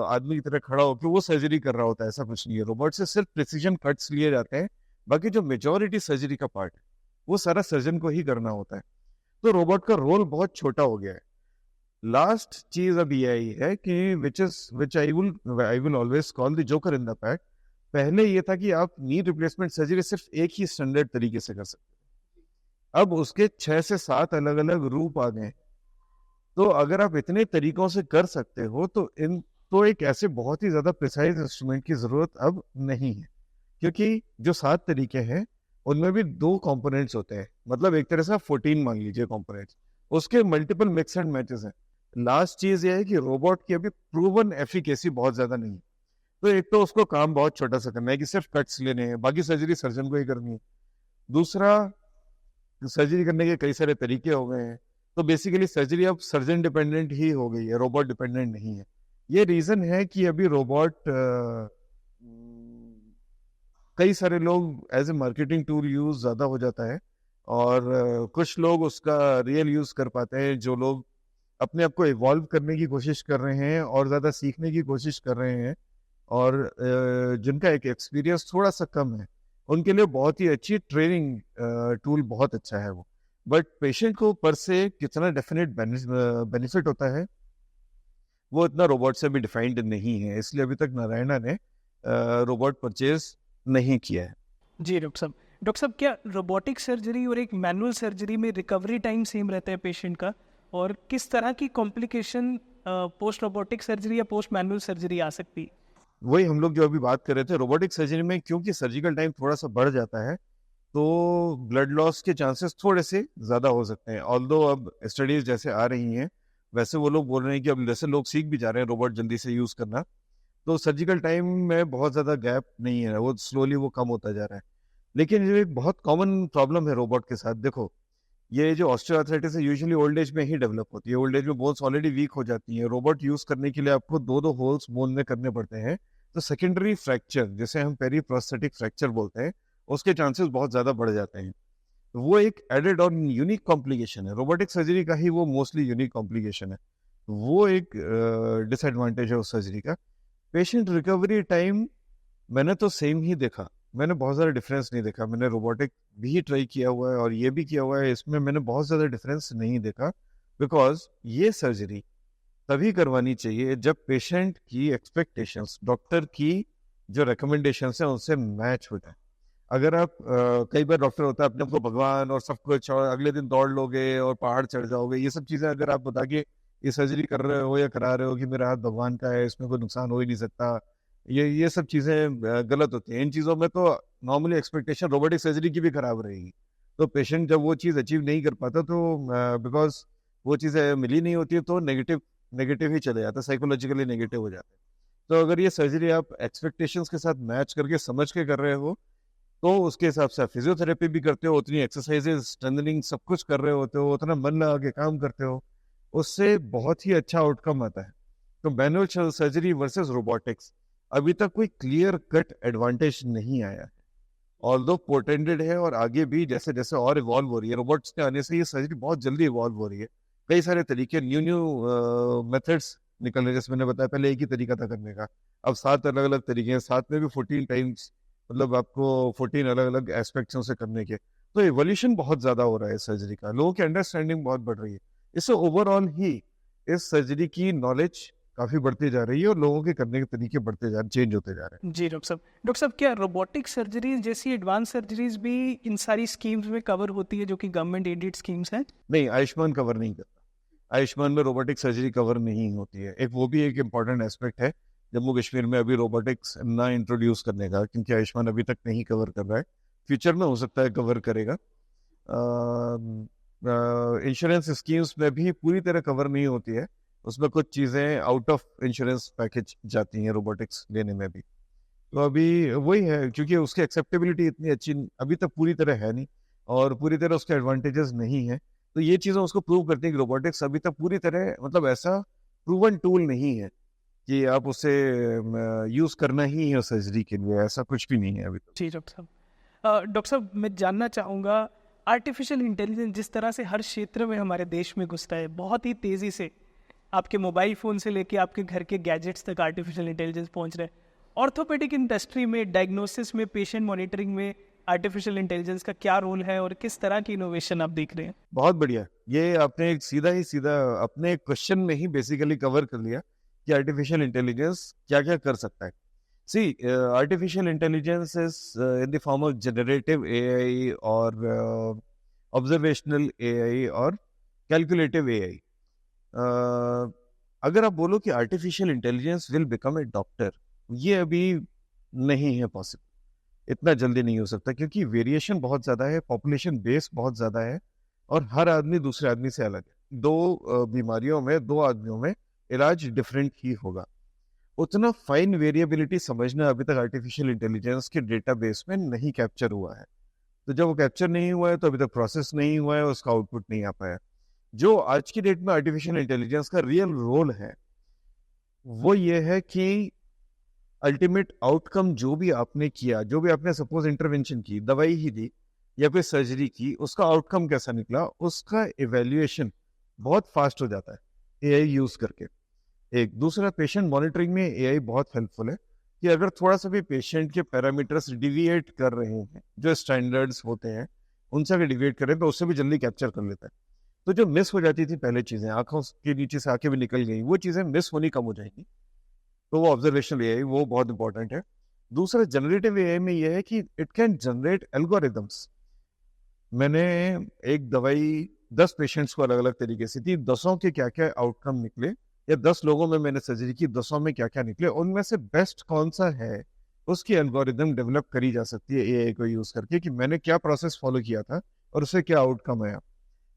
[SPEAKER 1] आदमी की तरह खड़ा होकर वो सर्जरी कर रहा होता है, ऐसा कुछ नहीं है। रोबोट से सिर्फ प्रिसीजन कट्स लिए जाते हैं, बाकी जो मेजोरिटी सर्जरी का पार्ट है वो सारा सर्जन को ही करना होता है। तो रोबोट का रोल बहुत छोटा हो गया है। लास्ट चीज अब ये आई है कि which I will always call the joker in the pack. पहले ये था कि आप नी रिप्लेसमेंट सर्जरी सिर्फ एक ही स्टैंडर्ड तरीके से कर सकते, अब उसके 6 से 7 अलग अलग रूप आ गए। तो अगर आप इतने तरीकों से कर सकते हो तो एक ऐसे बहुत ही ज्यादा प्रिसाइज इंस्ट्रूमेंट की जरूरत अब नहीं है, क्योंकि जो 7 तरीके हैं उनमें भी 2 कंपोनेंट्स होते हैं, मतलब एक तरह से 14 मान लीजिए कंपोनेंट्स, उसके मल्टीपल मिक्स एंड मैचेस हैं। लास्ट चीज ये है कि रोबोट की अभी प्रूवन एफिकेसी बहुत ज्यादा नहीं है। तो एक तो उसको काम बहुत छोटा सा करना है कि सिर्फ कट्स लेने हैं, बाकी सर्जरी सर्जन को ही करनी है। दूसरा, सर्जरी करने के कई सारे तरीके हो गए हैं, तो बेसिकली सर्जरी अब सर्जन डिपेंडेंट ही हो गई है, रोबोट डिपेंडेंट नहीं है। ये रीजन है कि अभी रोबोट कई सारे लोग as a marketing tool use ज्यादा हो जाता है, और कुछ लोग उसका रियल यूज कर पाते हैं, जो लोग अपने आप को इवॉल्व करने की कोशिश कर रहे हैं और ज़्यादा सीखने की कोशिश कर रहे हैं, और जिनका एक एक्सपीरियंस थोड़ा सा कम है, उनके लिए बहुत ही अच्छी ट्रेनिंग टूल बहुत अच्छा है वो। बट पेशेंट को पर से कितना डेफिनेट बेनिफिट होता है वो इतना रोबोट से भी डिफाइंड नहीं है, इसलिए अभी तक नारायणा ने रोबोट परचेज नहीं किया है।
[SPEAKER 2] जी डॉक्टर साहब, क्या रोबोटिक सर्जरी और एक मैनुअल सर्जरी में रिकवरी टाइम सेम रहता है पेशेंट का, और किस तरह की कॉम्प्लिकेशन पोस्ट रोबोटिक सर्जरी या पोस्ट मैनुअल सर्जरी आ सकती है?
[SPEAKER 1] वही हम लोग जो अभी बात कर रहे थे, रोबोटिक सर्जरी में क्योंकि सर्जिकल टाइम थोड़ा सा बढ़ जाता है, तो ब्लड लॉस के चांसेस थोड़े से ज़्यादा हो सकते हैं। ऑल्दो अब स्टडीज जैसे आ रही हैं, वैसे वो लोग बोल रहे हैं कि अब जैसे लोग सीख भी जा रहे हैं रोबोट जल्दी से यूज़ करना, तो सर्जिकल टाइम में बहुत ज़्यादा गैप नहीं है, वो स्लोली वो कम होता जा रहा है। लेकिन ये एक बहुत कॉमन प्रॉब्लम है रोबोट के साथ। देखो, ये जो ऑस्टियोआर्थराइटिस है यूजुअली ओल्ड एज में ही डेवलप होती है, ओल्ड एज में बोन्स ऑलरेडी वीक हो जाती हैं। रोबोट यूज़ करने के लिए आपको 2-2 होल्स बोन में करने पड़ते हैं, तो सेकेंडरी फ्रैक्चर, जिसे हम पेरी प्रोस्थेटिक फ्रैक्चर बोलते हैं, उसके चांसेस बहुत ज़्यादा बढ़ जाते हैं। तो वो एक एडेड और यूनिक कॉम्प्लिकेशन है, रोबोटिक सर्जरी का ही वो मोस्टली यूनिक कॉम्प्लिकेशन है। वो एक डिसएडवांटेज है उस सर्जरी का। पेशेंट रिकवरी टाइम मैंने तो सेम ही देखा, मैंने बहुत ज़्यादा डिफरेंस नहीं देखा। मैंने रोबोटिक भी ट्राई किया हुआ है और ये भी किया हुआ है, इसमें मैंने बहुत ज़्यादा डिफरेंस नहीं देखा, बिकॉज ये सर्जरी तभी करवानी चाहिए जब पेशेंट की एक्सपेक्टेशंस डॉक्टर की जो रिकमेंडेशंस हैं उनसे मैच हो जाए। अगर आप कई बार डॉक्टर होता है अपने आपको भगवान और सब कुछ, और अगले दिन दौड़ लोगे और पहाड़ चढ़ जाओगे, ये सब चीज़ें अगर आप बता के ये सर्जरी कर रहे हो या करा रहे हो कि मेरा हाथ भगवान का है, इसमें कोई नुकसान हो ही नहीं सकता, ये सब चीज़ें गलत होती हैं। इन चीज़ों में तो नॉर्मली एक्सपेक्टेशन रोबोटिक सर्जरी की भी खराब रहेगी। तो पेशेंट जब वो चीज़ अचीव नहीं कर पाता, तो बिकॉज वो चीज़ें मिली नहीं होती है, तो नेगेटिव ही चले जाता है, साइकोलॉजिकली नेगेटिव हो जाता है। तो अगर ये सर्जरी आप एक्सपेक्टेशंस के साथ मैच करके समझ के कर रहे हो, तो उसके हिसाब से आप फिजियोथेरेपी भी करते हो, उतनी एक्सरसाइजेज स्ट्रेंथनिंग सब कुछ कर रहे होते हो, उतना मन लगा के काम करते हो, उससे बहुत ही अच्छा आउटकम आता है। तो मैनुअल सर्जरी वर्सेस रोबोटिक्स, अभी तक कोई क्लियर कट एडवांटेज नहीं आया है, ऑल्दो पोर्टेंटेड है, और आगे भी जैसे जैसे और इवॉल्व हो रही है, रोबोट्स के आने से ये सर्जरी बहुत जल्दी इवॉल्व हो रही है। कई सारे तरीके, न्यू मेथड्स निकल रहे हैं। जैसे मैंने बताया, पहले एक ही तरीका था करने का, अब 7 अलग अलग तरीके हैं, 7 में भी 14 टाइम्स, मतलब आपको 14 अलग अलग एस्पेक्ट्स से करने के। तो एवोल्यूशन बहुत ज्यादा हो रहा है सर्जरी का, लोगों की अंडरस्टैंडिंग बहुत बढ़ रही है। इससे ओवरऑल ही इस सर्जरी की नॉलेज काफी बढ़ती जा रही है, और लोगों के करने के तरीके बढ़ते जा रहे, चेंज होते जा रहे हैं।
[SPEAKER 2] जी डॉक्टर साहब, क्या रोबोटिक सर्जरीज जैसी एडवांस सर्जरीज भी इन सारी स्कीम्स में कवर होती है जो कि गवर्नमेंट एडेड स्कीम्स हैं?
[SPEAKER 1] नहीं, आयुष्मान कवर नहीं करता, आयुष्मान में रोबोटिक सर्जरी कवर नहीं होती है। एक वो भी एक इम्पॉर्टेंट एस्पेक्ट है जम्मू कश्मीर में अभी रोबोटिक्स ना इंट्रोड्यूस करने का, क्योंकि आयुष्मान अभी तक नहीं कवर कर रहा है, फ्यूचर में हो सकता है कवर करेगा। इंश्योरेंस स्कीम्स में भी पूरी तरह कवर नहीं होती है, उसमें कुछ चीज़ें आउट ऑफ इंश्योरेंस पैकेज जाती हैं रोबोटिक्स लेने में भी। तो अभी वही है, क्योंकि उसकी एक्सेप्टेबिलिटी इतनी अच्छी अभी तक पूरी तरह है नहीं और पूरी तरह उसके एडवांटेजेस नहीं है। तो ये चीज़ें उसको प्रूव करती हैं कि रोबोटिक्स अभी तक पूरी तरह मतलब ऐसा प्रूवन टूल नहीं है कि आप उसे यूज़ करना ही है सर्जरी के लिए, ऐसा कुछ भी नहीं है अभी तक।
[SPEAKER 2] जी डॉक्टर साहब। डॉक्टर साहब, मैं जानना चाहूँगा, आर्टिफिशियल इंटेलिजेंस जिस तरह से हर क्षेत्र में हमारे देश में घुसता है, बहुत ही तेज़ी से, आपके मोबाइल फ़ोन से लेके आपके घर के गैजेट्स तक आर्टिफिशियल इंटेलिजेंस पहुँच रहे हैं। ऑर्थोपेडिक इंडस्ट्री में, डायग्नोसिस में, पेशेंट मॉनिटरिंग में आर्टिफिशियल इंटेलिजेंस का क्या रोल है और किस तरह की इनोवेशन आप देख रहे हैं?
[SPEAKER 1] बहुत बढ़िया, ये आपने एक सीधा अपने क्वेश्चन में ही बेसिकली कवर कर लिया कि आर्टिफिशियल इंटेलिजेंस क्या क्या कर सकता है। See artificial intelligence is in the form of generative AI और ऑब्जर्वेशनल एआई और कैलकुलेटिव एआई। अगर आप बोलो कि artificial intelligence will become a doctor, ये अभी नहीं है पॉसिबल, इतना जल्दी नहीं हो सकता, क्योंकि वेरिएशन बहुत ज़्यादा है, पॉपुलेशन बेस बहुत ज़्यादा है और हर आदमी दूसरे आदमी से अलग है। दो बीमारियों में, दो आदमियों में इलाज डिफरेंट ही होगा। उतना फाइन वेरिएबिलिटी समझना अभी तक आर्टिफिशियल इंटेलिजेंस के डेटाबेस में नहीं कैप्चर हुआ है। तो जब वो कैप्चर नहीं हुआ है तो अभी तक प्रोसेस नहीं हुआ है, उसका आउटपुट नहीं आ पाया। जो आज की डेट में आर्टिफिशियल इंटेलिजेंस का रियल रोल है वो ये है कि अल्टीमेट आउटकम जो भी आपने किया, जो भी आपने सपोज इंटरवेंशन की, दवाई ही दी या फिर सर्जरी की, उसका आउटकम कैसा निकला, उसका इवेल्युएशन बहुत फास्ट हो जाता है एआई यूज करके। एक दूसरा, पेशेंट मॉनिटरिंग में एआई बहुत हेल्पफुल है कि अगर थोड़ा सा भी पेशेंट के पैरामीटर्स डिविएट कर रहे हैं, जो स्टैंडर्ड्स होते हैं उनसे अगर डिविएट करें तो उससे भी जल्दी कैप्चर कर लेता है। तो जो मिस हो जाती थी पहले चीजें, आंखों के नीचे से आंखें भी निकल गई, वो चीजें मिस होनी कम हो जाएंगी। तो वो ऑब्जर्वेशनल एआई वो बहुत इंपॉर्टेंट है। दूसरा, जनरेटिव एआई में ये है कि इट कैन जनरेट एल्गोरिदम्स। मैंने एक दवाई 10 पेशेंट्स को अलग अलग तरीके से दी, 10 के क्या क्या आउटकम निकले, या 10 लोगों में मैंने सर्जरी की, 10 में क्या क्या निकले, उनमें से बेस्ट कौन सा है उसकी एल्गोरिदम डेवलप करी जा सकती है एआई को यूज करके, कि मैंने क्या प्रोसेस फॉलो किया था और उससे क्या आउटकम आया।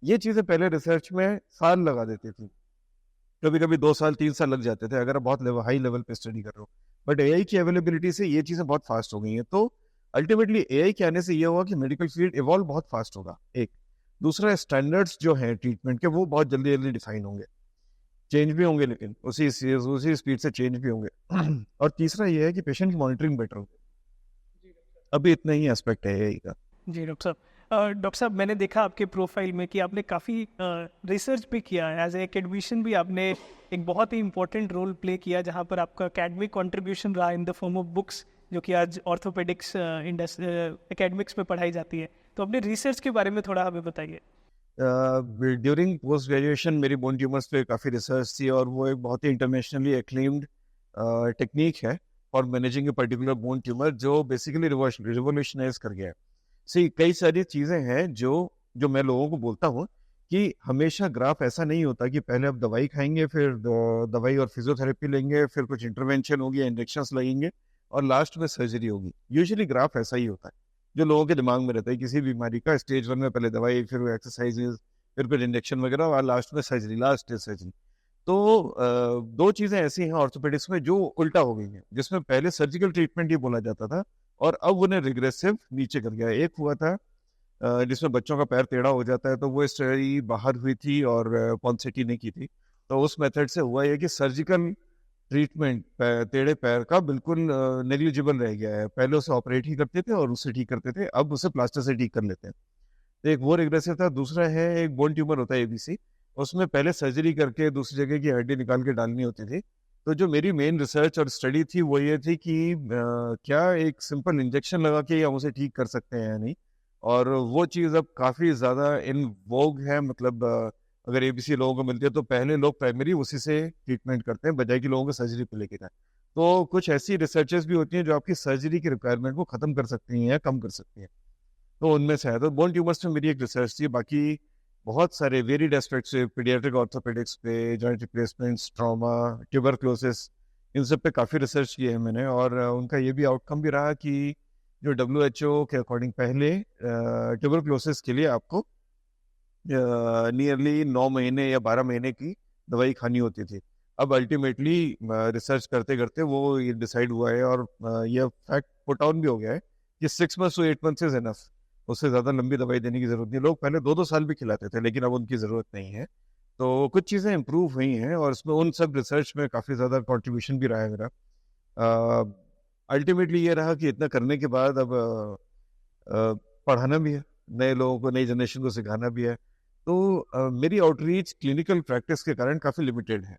[SPEAKER 1] ये चीजें पहले रिसर्च में साल लगा देती थी, कभी कभी 2 साल 3 साल लग जाते थे अगर आप बहुत हाई लेवल पे स्टडी कर रहे हो। बट एआई की अवेलेबिलिटी से ये चीजें बहुत फास्ट हो गई हैं। तो अल्टीमेटली एआई के आने से ये होगा कि मेडिकल फील्ड इवॉल्व बहुत फास्ट होगा। एक दूसरा, स्टैंडर्ड्स जो हैं ट्रीटमेंट के वो बहुत जल्दी जल्दी डिफाइन होंगे, चेंज भी होंगे, लेकिन उसी स्पीड से चेंज भी होंगे। और तीसरा ये है कि पेशेंट की मॉनिटरिंग बेटर होगी। अभी इतना ही एस्पेक्ट है एआई का।
[SPEAKER 2] जी डॉक्टर साहब। डॉक्टर साहब, मैंने देखा आपके प्रोफाइल में कि आपने काफ़ी रिसर्च भी किया है, एज ए एकेडमिशियन भी आपने एक बहुत ही इंपॉर्टेंट रोल प्ले किया, जहाँ पर आपका एकेडमिक कंट्रीब्यूशन रहा इन द फॉर्म ऑफ बुक्स, जो कि आज ऑर्थोपेडिक्स एकेडमिक्स में पढ़ाई जाती है। तो अपने रिसर्च के बारे में थोड़ा हमें बताइए।
[SPEAKER 1] ड्यूरिंग पोस्ट ग्रेजुएशन मेरी बोन ट्यूमर्स पे काफ़ी रिसर्च थी और वो एक बहुत ही इंटरनेशनली एक्लेम्ड टेक्निक है for managing a particular bone tumour, जो बेसिकली रिवोल्यूशनाइज कर गया है। सी कई सारी चीज़ें हैं जो मैं लोगों को बोलता हूँ कि हमेशा ग्राफ ऐसा नहीं होता कि पहले आप दवाई खाएंगे, फिर दवाई और फिजियोथेरेपी लेंगे, फिर कुछ इंटरवेंशन होगी, इंजेक्शंस लगेंगे और लास्ट में सर्जरी होगी। यूजुअली ग्राफ ऐसा ही होता है जो लोगों के दिमाग में रहता है किसी बीमारी का। स्टेज 1 में पहले दवाई, फिर एक्सरसाइजेज, फिर कुछ इंजेक्शन वगैरह और लास्ट में सर्जरी, लास्ट स्टेज सर्जरी। तो दो चीज़ें ऐसी हैं ऑर्थोपेडिक्स में जो उल्टा हो गई हैं, जिसमें पहले सर्जिकल ट्रीटमेंट ही बोला जाता था और अब उन्हें रिग्रेसिव नीचे कर गया। एक हुआ था जिसमें बच्चों का पैर टेढ़ा हो जाता है, तो वो स्टडी बाहर हुई थी और पॉन्सेटी ने की थी। तो उस मेथड से हुआ ये कि सर्जिकल ट्रीटमेंट टेढ़े पैर का बिल्कुल नेग्लिजिबल रह गया है। पहले उसे ऑपरेट ही करते थे और उससे ठीक करते थे, अब उसे प्लास्टर से ठीक कर लेते हैं। तो एक वो रिग्रेसिव था। दूसरा है एक बोन ट्यूमर होता है एबीसी, उसमें पहले सर्जरी करके दूसरी जगह की हड्डी निकाल के डालनी होती थी। तो जो मेरी मेन रिसर्च और स्टडी थी वो ये थी कि क्या एक सिंपल इंजेक्शन लगा के हम उसे ठीक कर सकते हैं या नहीं। और वो चीज़ अब काफ़ी ज़्यादा इन वोग है, मतलब अगर एबीसी लोगों को मिलती है तो पहले लोग प्राइमरी उसी से ट्रीटमेंट करते हैं बजाय कि लोगों को सर्जरी पे लेके जाए। तो कुछ ऐसी रिसर्चेस भी होती हैं जो आपकी सर्जरी की रिक्वायरमेंट को ख़त्म कर सकती हैं या कम कर सकती हैं। तो उनमें से है। तो बोन ट्यूमर्स में मेरी एक रिसर्च थी। बाकी बहुत सारे वेरिड एस्पेक्ट्स पे, पीडियाट्रिक ऑर्थोपेडिक्स पे, जॉइंट रिप्लेसमेंट्स, ट्रॉमा, ट्यूबरक्लोसिस, इन सब पे काफ़ी रिसर्च की है मैंने, और उनका ये भी आउटकम भी रहा कि जो WHO के अकॉर्डिंग पहले ट्यूबरक्लोसिस के लिए आपको नियरली 9 महीने या 12 महीने की दवाई खानी होती थी। अब अल्टीमेटली रिसर्च करते करते वो ये डिसाइड हुआ है, और ये फैक्ट पुट ऑन भी हो गया है कि 6 months to 8 months is enough. उससे ज़्यादा लंबी दवाई देने की जरूरत नहीं। लोग पहले 2-2 साल भी खिलाते थे, लेकिन अब उनकी ज़रूरत नहीं है। तो कुछ चीज़ें इंप्रूव हुई हैं, और इसमें उन सब रिसर्च में काफ़ी ज़्यादा कॉन्ट्रीब्यूशन भी रहा है मेरा। अल्टीमेटली ये रहा कि इतना करने के बाद अब पढ़ाना भी है, नए लोगों को, नई जनरेशन को सिखाना भी है। तो मेरी आउटरीच क्लिनिकल प्रैक्टिस के कारण काफ़ी लिमिटेड है।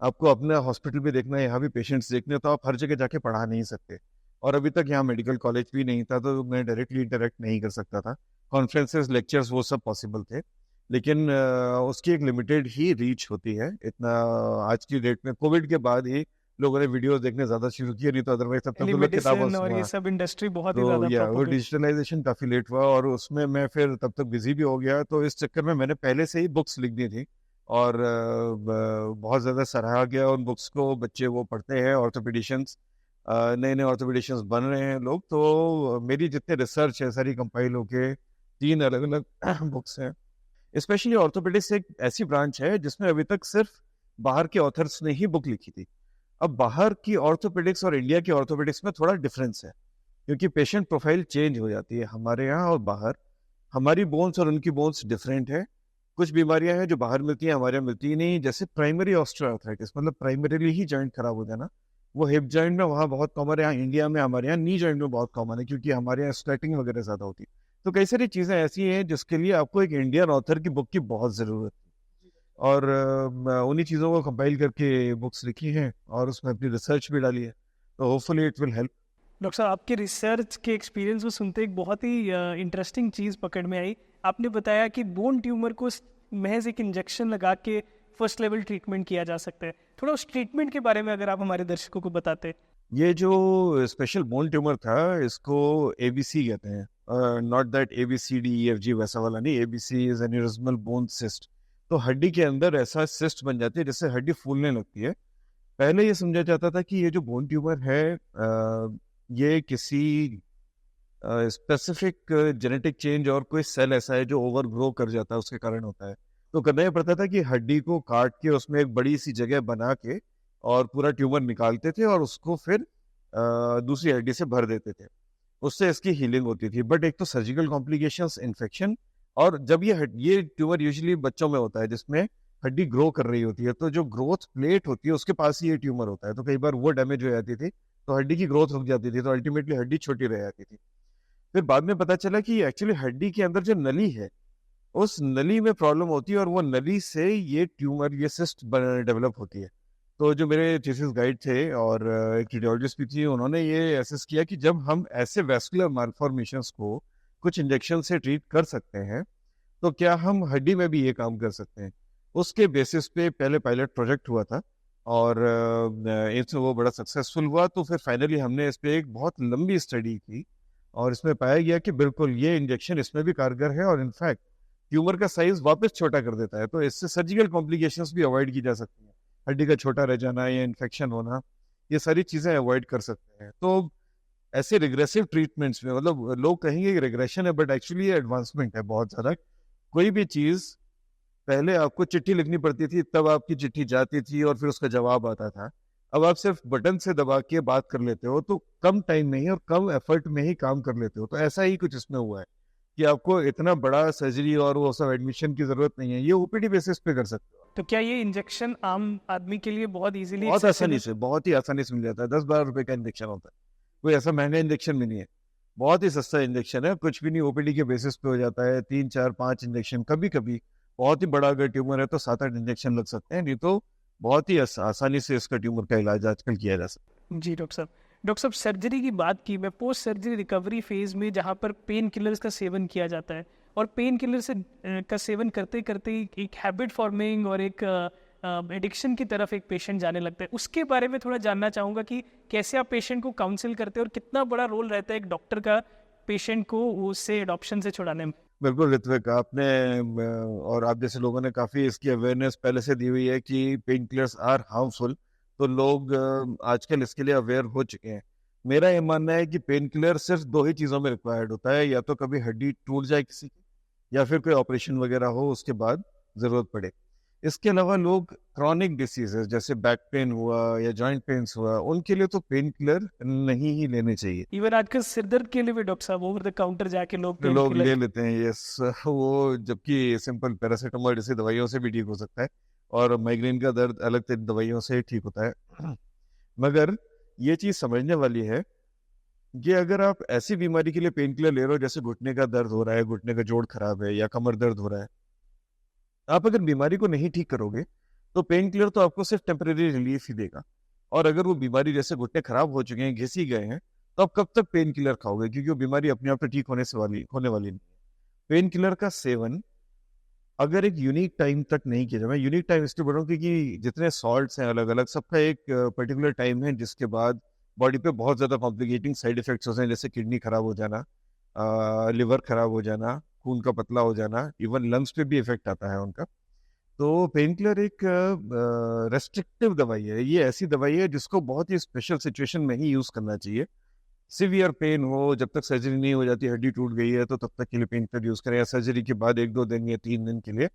[SPEAKER 1] आपको अपना हॉस्पिटल भी देखना है, यहाँ भी पेशेंट्स देखने हैं, तो आप हर जगह जाके पढ़ा नहीं सकते। और अभी तक यहाँ मेडिकल कॉलेज भी नहीं था, तो मैं डायरेक्टली इंटरेक्ट नहीं कर सकता था। कॉन्फ्रेंसेस, लेक्चर्स, वो सब पॉसिबल थे, लेकिन उसकी एक लिमिटेड ही रीच होती है। इतना आज की डेट में, कोविड के बाद ही लोगों ने वीडियोस देखने ज़्यादा शुरू किए, नहीं तो अदरवाइज तब तक तो लोग किताबों
[SPEAKER 2] और ये
[SPEAKER 1] से।
[SPEAKER 2] सब इंडस्ट्री बहुत ही
[SPEAKER 1] तो
[SPEAKER 2] ज्यादा
[SPEAKER 1] या वो
[SPEAKER 2] propagate-
[SPEAKER 1] डिजिटलाइजेशन काफ़ी लेट हुआ, और उसमें मैं फिर तब तक बिजी भी हो गया। तो इस चक्कर में मैंने पहले से ही बुक्स लिख दी थी, और बहुत ज़्यादा सराहा गया उन बुक्स को। बच्चे वो पढ़ते हैं, ऑर्थोपेडिशियंस, नए नए ऑर्थोपेडिशियंस बन रहे हैं लोग। तो मेरी जितने रिसर्च है सारी कंपाइल होके 3 अलग अलग बुक्स हैं। स्पेशली ऑर्थोपेडिक्स एक ऐसी ब्रांच है जिसमें अभी तक सिर्फ बाहर के ऑथर्स ने ही बुक लिखी थी। अब बाहर की ऑर्थोपेडिक्स और इंडिया की ऑर्थोपेडिक्स में थोड़ा डिफरेंस है, क्योंकि पेशेंट प्रोफाइल चेंज हो जाती है हमारे यहाँ और बाहर। हमारी बोन्स और उनकी बोन्स डिफरेंट है। कुछ बीमारियां हैं जो बाहर मिलती हैं, हमारे यहाँ मिलती ही नहीं। जैसे प्राइमरी ऑस्टियोआर्थराइटिस, मतलब प्राइमरीली ही जॉइंट खराब हो जाना, वो हिप जॉइंट में वहाँ बहुत कॉमन है। यहाँ इंडिया में, हमारे यहाँ नी जॉइंट में बहुत कॉमन है, क्योंकि हमारे यहाँ स्वेटिंग वगैरह ज़्यादा होती है। तो कई सारी चीज़ें ऐसी हैं जिसके लिए आपको एक इंडियन ऑथर की बुक की बहुत ज़रूरत है। और उन्हीं चीज़ों को कंपाइल करके बुक्स लिखी हैं, और उसमें अपनी रिसर्च भी डाली है। तो hopefully it will help.
[SPEAKER 2] Doctor साहब, आपके रिसर्च के एक्सपीरियंस को सुनते एक बहुत ही इंटरेस्टिंग चीज़ पकड़ में आई। आपने बताया कि बोन ट्यूमर को महज एक इंजेक्शन लगा के फर्स्ट लेवल ट्रीटमेंट किया जा सकता है। थोड़ा उस ट्रीटमेंट के बारे में अगर आप हमारे दर्शकों को बताते।
[SPEAKER 1] ये जो स्पेशल बोन ट्यूमर था, इसको ABC कहते हैं। नॉट दैट ABCDEFG वैसा वाला नहीं। ABC is aneurysmal bone cyst. तो हड्डी के अंदर ऐसा सिस्ट बन जाती है जिससे हड्डी फूलने लगती है। पहले ये समझा जाता था कि ये जो बोन ट्यूमर है, ये किसी स्पेसिफिक जेनेटिक चेंज और कोई सेल ऐसा है जो ओवर ग्रो कर जाता है, उसके कारण होता है। तो करना ये पड़ता था कि हड्डी को काट के उसमें एक बड़ी सी जगह बना के और पूरा ट्यूमर निकालते थे, और उसको फिर दूसरी हड्डी से भर देते थे। उससे इसकी हीलिंग होती थी। बट एक तो सर्जिकल कॉम्प्लिकेशंस, इन्फेक्शन, और जब ये ट्यूमर यूजुअली बच्चों में होता है जिसमें हड्डी ग्रो कर रही होती है, तो जो ग्रोथ प्लेट होती है उसके पास ही ये ट्यूमर होता है। तो कई बार वो डैमेज हो जाती थी, तो हड्डी की ग्रोथ रुक जाती थी, तो अल्टीमेटली हड्डी छोटी रह जाती थी। फिर बाद में पता चला कि एक्चुअली हड्डी के अंदर जो नली है, उस नली में प्रॉब्लम होती है, और वो नली से ये ट्यूमर, ये सिस्ट डेवलप होती है। तो जो मेरे थीसिस गाइड थे और एक रेडियोलॉजिस्ट भी थी, उन्होंने ये असेस किया कि जब हम ऐसे वैस्कुलर मालफॉर्मेशंस को कुछ इंजेक्शन से ट्रीट कर सकते हैं, तो क्या हम हड्डी में भी ये काम कर सकते हैं। उसके बेसिस पे पहले पायलट प्रोजेक्ट हुआ था, और इसमें वो बड़ा सक्सेसफुल हुआ। तो फिर फाइनली हमने इस पे एक बहुत लंबी स्टडी की, और इसमें पाया गया कि बिल्कुल ये इंजेक्शन इसमें भी कारगर है, और इनफैक्ट ट्यूमर का साइज वापस छोटा कर देता है। तो इससे सर्जिकल कॉम्प्लिकेशंस भी अवॉइड की जा सकती हैं। हड्डी का छोटा रह जाना या इन्फेक्शन होना, ये सारी चीज़ें अवॉइड कर सकते हैं। तो ऐसे रिग्रेसिव ट्रीटमेंट्स में, मतलब लोग कहेंगे कि रिग्रेशन है, बट एक्चुअली ये एडवांसमेंट है बहुत ज़्यादा। कोई भी चीज़ पहले आपको चिट्ठी लिखनी पड़ती थी, तब आपकी चिट्ठी जाती थी और फिर उसका जवाब आता था। अब आप सिर्फ बटन से दबा के बात कर लेते हो, तो कम टाइम में ही और कम एफर्ट में ही काम कर लेते हो। तो ऐसा ही कुछ इसमें हुआ है कि आपको इतना बड़ा सर्जरी और वो सब एडमिशन की जरूरत नहीं है, ये OPD बेसिस पे कर सकते हो।
[SPEAKER 2] तो क्या ये इंजेक्शन आम आदमी के लिए बहुत इजीली,
[SPEAKER 1] बहुत आसानी से, बहुत ही आसानी से मिल जाता है। 10-12 रुपए का इंजेक्शन होता है, कोई ऐसा महंगा इंजेक्शन भी नहीं है। बहुत ही सस्ता इंजेक्शन है, कुछ भी नहीं, OPD के बेसिस पे हो जाता है। 3-4-5 इंजेक्शन, कभी कभी बहुत ही बड़ा अगर ट्यूमर है तो 7-8 इंजेक्शन लग सकते हैं, नहीं तो बहुत ही आसानी से इसका ट्यूमर का इलाज आजकल किया जा सकता है।
[SPEAKER 2] जी डॉक्टर साहब, सर्जरी की बात की, मैं पोस्ट सर्जरी रिकवरी फेज में जहाँ पर पेन किलर्स का सेवन किया जाता है, और पेन किलर से का सेवन करते करते एक हैबिट फॉर्मिंग और एक एडिक्शन की तरफ एक पेशेंट जाने लगता है, उसके बारे में थोड़ा जानना चाहूँगा कि कैसे आप पेशेंट को काउंसिल करते हैं और कितना बड़ा रोल रहता है एक डॉक्टर का पेशेंट को उससे एडॉप्शन से छुड़ाने में।
[SPEAKER 1] बिल्कुल ऋत्विक, आपने और आप जैसे लोगों ने काफ़ी इसकी अवेयरनेस पहले से दी हुई है कि पेन किलर्स आर हार्मफुल। तो लोग आजकल इसके लिए अवेयर हो चुके हैं। मेरा ये मानना है कि पेन किलर सिर्फ दो ही चीज़ों में रिक्वायर्ड होता है, या तो कभी हड्डी टूट जाए किसी की, या फिर कोई ऑपरेशन वगैरह हो उसके बाद ज़रूरत पड़े। इसके अलावा लोग क्रॉनिक डिसीजेस जैसे बैक पेन हुआ या जॉइंट पेन्स हुआ, उनके लिए तो पेन किलर नहीं ही लेने चाहिए।
[SPEAKER 2] इवन आजकल सिर दर्द के लिए भी डॉक्टर साहब ओवर द काउंटर जाके लोग पेन
[SPEAKER 1] लोग ले
[SPEAKER 2] किलर।
[SPEAKER 1] लेते हैं, यस। वो जबकि सिंपल पैरासीटामोल जैसी दवाइयों से भी ठीक हो सकता है, और माइग्रेन का दर्द अलग दवाइयों से ठीक होता है। मगर ये चीज समझने वाली है कि अगर आप ऐसी बीमारी के लिए पेन किलर ले रहे हो, जैसे घुटने का दर्द हो रहा है, घुटने का जोड़ खराब है या कमर दर्द हो रहा है, आप अगर बीमारी को नहीं ठीक करोगे तो पेन किलर तो आपको सिर्फ टेम्परेरी रिलीफ ही देगा। और अगर वो बीमारी जैसे घुटने खराब हो चुके हैं, घिस ही गए हैं, तो आप कब तक पेन किलर खाओगे, क्योंकि वो बीमारी अपने आप तो ठीक होने वाली नहीं है। पेन किलर का सेवन अगर एक यूनिक टाइम तक नहीं किया जाए, मैं यूनिक टाइम इसलिए बोल रहा हूँ क्योंकि जितने सॉल्ट्स हैं अलग अलग, सबका एक पर्टिकुलर टाइम है जिसके बाद बॉडी पे बहुत ज़्यादा कॉम्प्लिकेटिंग साइड इफेक्ट्स होते हैं, जैसे किडनी खराब हो जाना, लिवर खराब हो जाना, खून का पतला हो जाना, इवन लंग्स पे भी इफेक्ट आता है उनका। तो पेन किलर एक रेस्ट्रिक्टिव दवाई है, ये ऐसी दवाई है जिसको बहुत ही स्पेशल सिचुएशन में ही यूज़ करना चाहिए। सिवियर पेन हो, जब तक सर्जरी नहीं हो जाती, हड्डी टूट गई है, तो तब तक के लिए पेन किलर यूज़ करें, या सर्जरी के बाद 1-2 दिन या 3 दिन के लिए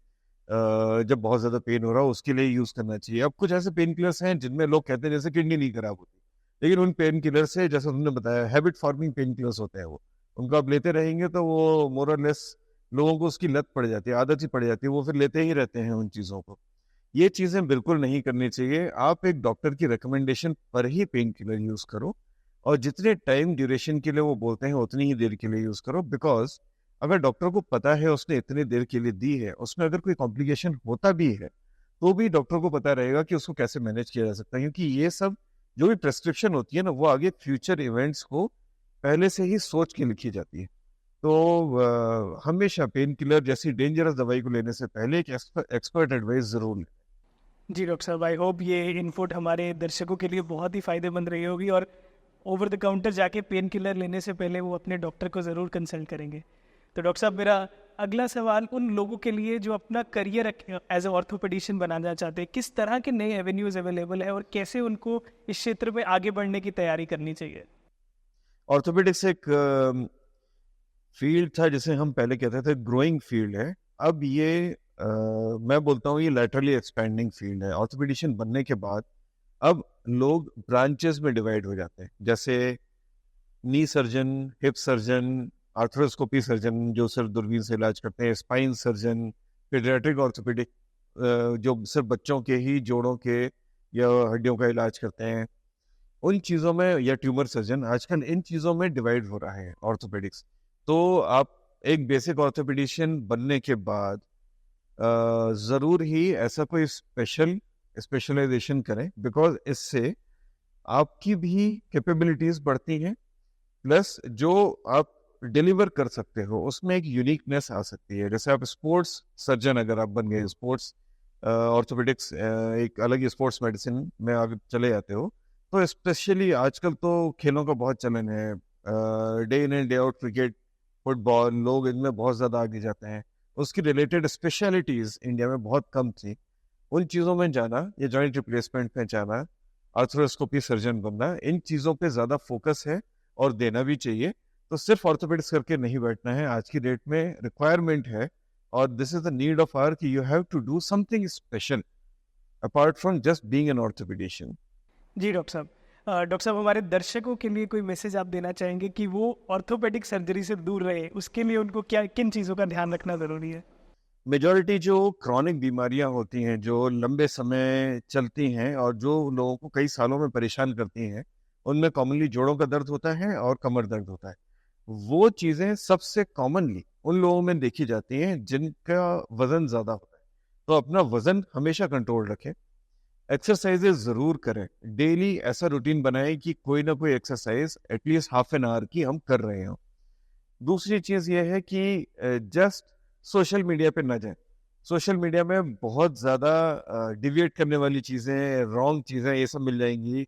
[SPEAKER 1] जब बहुत ज़्यादा पेन हो रहा हो उसके लिए यूज़ करना चाहिए। अब कुछ ऐसे पेन किलर्स हैं जिनमें लोग कहते हैं जैसे किडनी नहीं खराब होती, लेकिन उन पेन किलर से, जैसा तुमने बताया, हैबिट फॉर्मिंग पेन किलर्स होते हैं वो, उनको आप लेते रहेंगे तो वो मोर और लेस लोगों को उसकी लत पड़ जाती है, आदत ही पड़ जाती है, वो फिर लेते ही रहते हैं उन चीज़ों को। ये चीज़ें बिल्कुल नहीं करनी चाहिए। आप एक डॉक्टर की रिकमेंडेशन पर ही पेन किलर यूज़ करो, और जितने टाइम ड्यूरेशन के लिए वो बोलते हैं उतनी ही देर के लिए यूज़ करो। बिकॉज अगर डॉक्टर को पता है उसने इतनी देर के लिए दी है, उसमें अगर कोई कॉम्प्लिकेशन होता भी है तो भी डॉक्टर को पता रहेगा कि उसको कैसे मैनेज किया जा सकता है, क्योंकि ये सब जो भी प्रेस्क्रिप्शन होती है ना, वो आगे फ्यूचर इवेंट्स को पहले से ही सोच के लिखी जाती है। तो हमेशा पेन किलर जैसी डेंजरस दवाई को लेने से पहले एक एक्सपर्ट एडवाइस जरूर लें।
[SPEAKER 2] जी डॉक्टर साहब, आई होप ये इनपुट हमारे दर्शकों के लिए बहुत ही फायदेमंद रही होगी, और ओवर द काउंटर जाके पेन किलर लेने से पहले वो अपने डॉक्टर को ज़रूर कंसल्ट करेंगे। तो डॉक्टर साहब, मेरा अगला सवाल उन लोगों के लिए जो अपना करियर एज ए ऑर्थोपेडिशियन बनाना चाहते हैं, किस तरह के नए एवेन्यूज़ अवेलेबल है और कैसे उनको इस क्षेत्र में आगे बढ़ने की तैयारी करनी चाहिए?
[SPEAKER 1] ऑर्थोपेडिक्स एक फील्ड था जिसे हम पहले कहते थे ग्रोइंग फील्ड है। अब ये मैं बोलता हूँ ये लैटरली एक्सपेंडिंग फील्ड है। ऑर्थोपेडिशियन बनने के बाद अब लोग ब्रांचेस में डिवाइड हो जाते हैं, जैसे knee surgeon, hip surgeon, arthroscopy surgeon जो सिर्फ दूरबीन से इलाज करते हैं, स्पाइन सर्जन, पीडियाट्रिक ऑर्थोपेडिक जो सिर्फ बच्चों के ही जोड़ों के या हड्डियों का इलाज करते हैं, उन चीज़ों में, या ट्यूमर सर्जन, आजकल इन चीज़ों में डिवाइड हो रहा है ऑर्थोपेडिक्स। तो आप एक बेसिक ऑर्थोपेडिशियन बनने के बाद ज़रूर ही ऐसा कोई स्पेशलाइजेशन करें, बिकॉज इससे आपकी भी कैपेबिलिटीज बढ़ती हैं, प्लस जो आप डिलीवर कर सकते हो उसमें एक यूनिकनेस आ सकती है। जैसे आप स्पोर्ट्स सर्जन अगर आप बन गए, स्पोर्ट्स ऑर्थोपेडिक्स एक अलग ही स्पोर्ट्स मेडिसिन में आप चले जाते हो, तो स्पेशली आजकल तो खेलों का बहुत चलन है, day in and day out cricket, football, लोग इनमें बहुत ज़्यादा आगे जाते हैं। उसकी रिलेटेड स्पेशलिटीज़ इंडिया में बहुत कम थी। उन चीज़ों में जाना, या जॉइंट रिप्लेसमेंट में जाना, आर्थ्रोस्कोपी सर्जन बनना, इन चीज़ों पे ज़्यादा फोकस है और देना भी चाहिए। तो सिर्फ ऑर्थोपेडिक्स करके नहीं बैठना है, आज की डेट में रिक्वायरमेंट है, और this is the need of our कि you have to do something special apart from just being an orthopaedician.
[SPEAKER 2] जी डॉक्टर साहब, डॉक्टर साहब, हमारे दर्शकों के लिए कोई मैसेज आप देना चाहेंगे कि वो ऑर्थोपेडिक सर्जरी से दूर रहे, उसके लिए उनको क्या, किन चीज़ों का ध्यान रखना ज़रूरी है?
[SPEAKER 1] मेजॉरिटी जो क्रॉनिक बीमारियां होती हैं, जो लंबे समय चलती हैं और जो लोगों को कई सालों में परेशान करती हैं, उनमें कॉमनली जोड़ों का दर्द होता है और कमर दर्द होता है। वो चीज़ें सबसे कॉमनली उन लोगों में देखी जाती हैं जिनका वजन ज़्यादा होता है। तो अपना वजन हमेशा कंट्रोल रखें, एक्सरसाइजेज ज़रूर करें, डेली ऐसा रूटीन बनाएं कि कोई ना कोई exercise at least half an hour की हम कर रहे हों। दूसरी चीज़ ये है कि जस्ट सोशल मीडिया पे ना जाएं। सोशल मीडिया में बहुत ज़्यादा डिविएट करने वाली चीज़ें, रॉन्ग चीज़ें, ये सब मिल जाएंगी।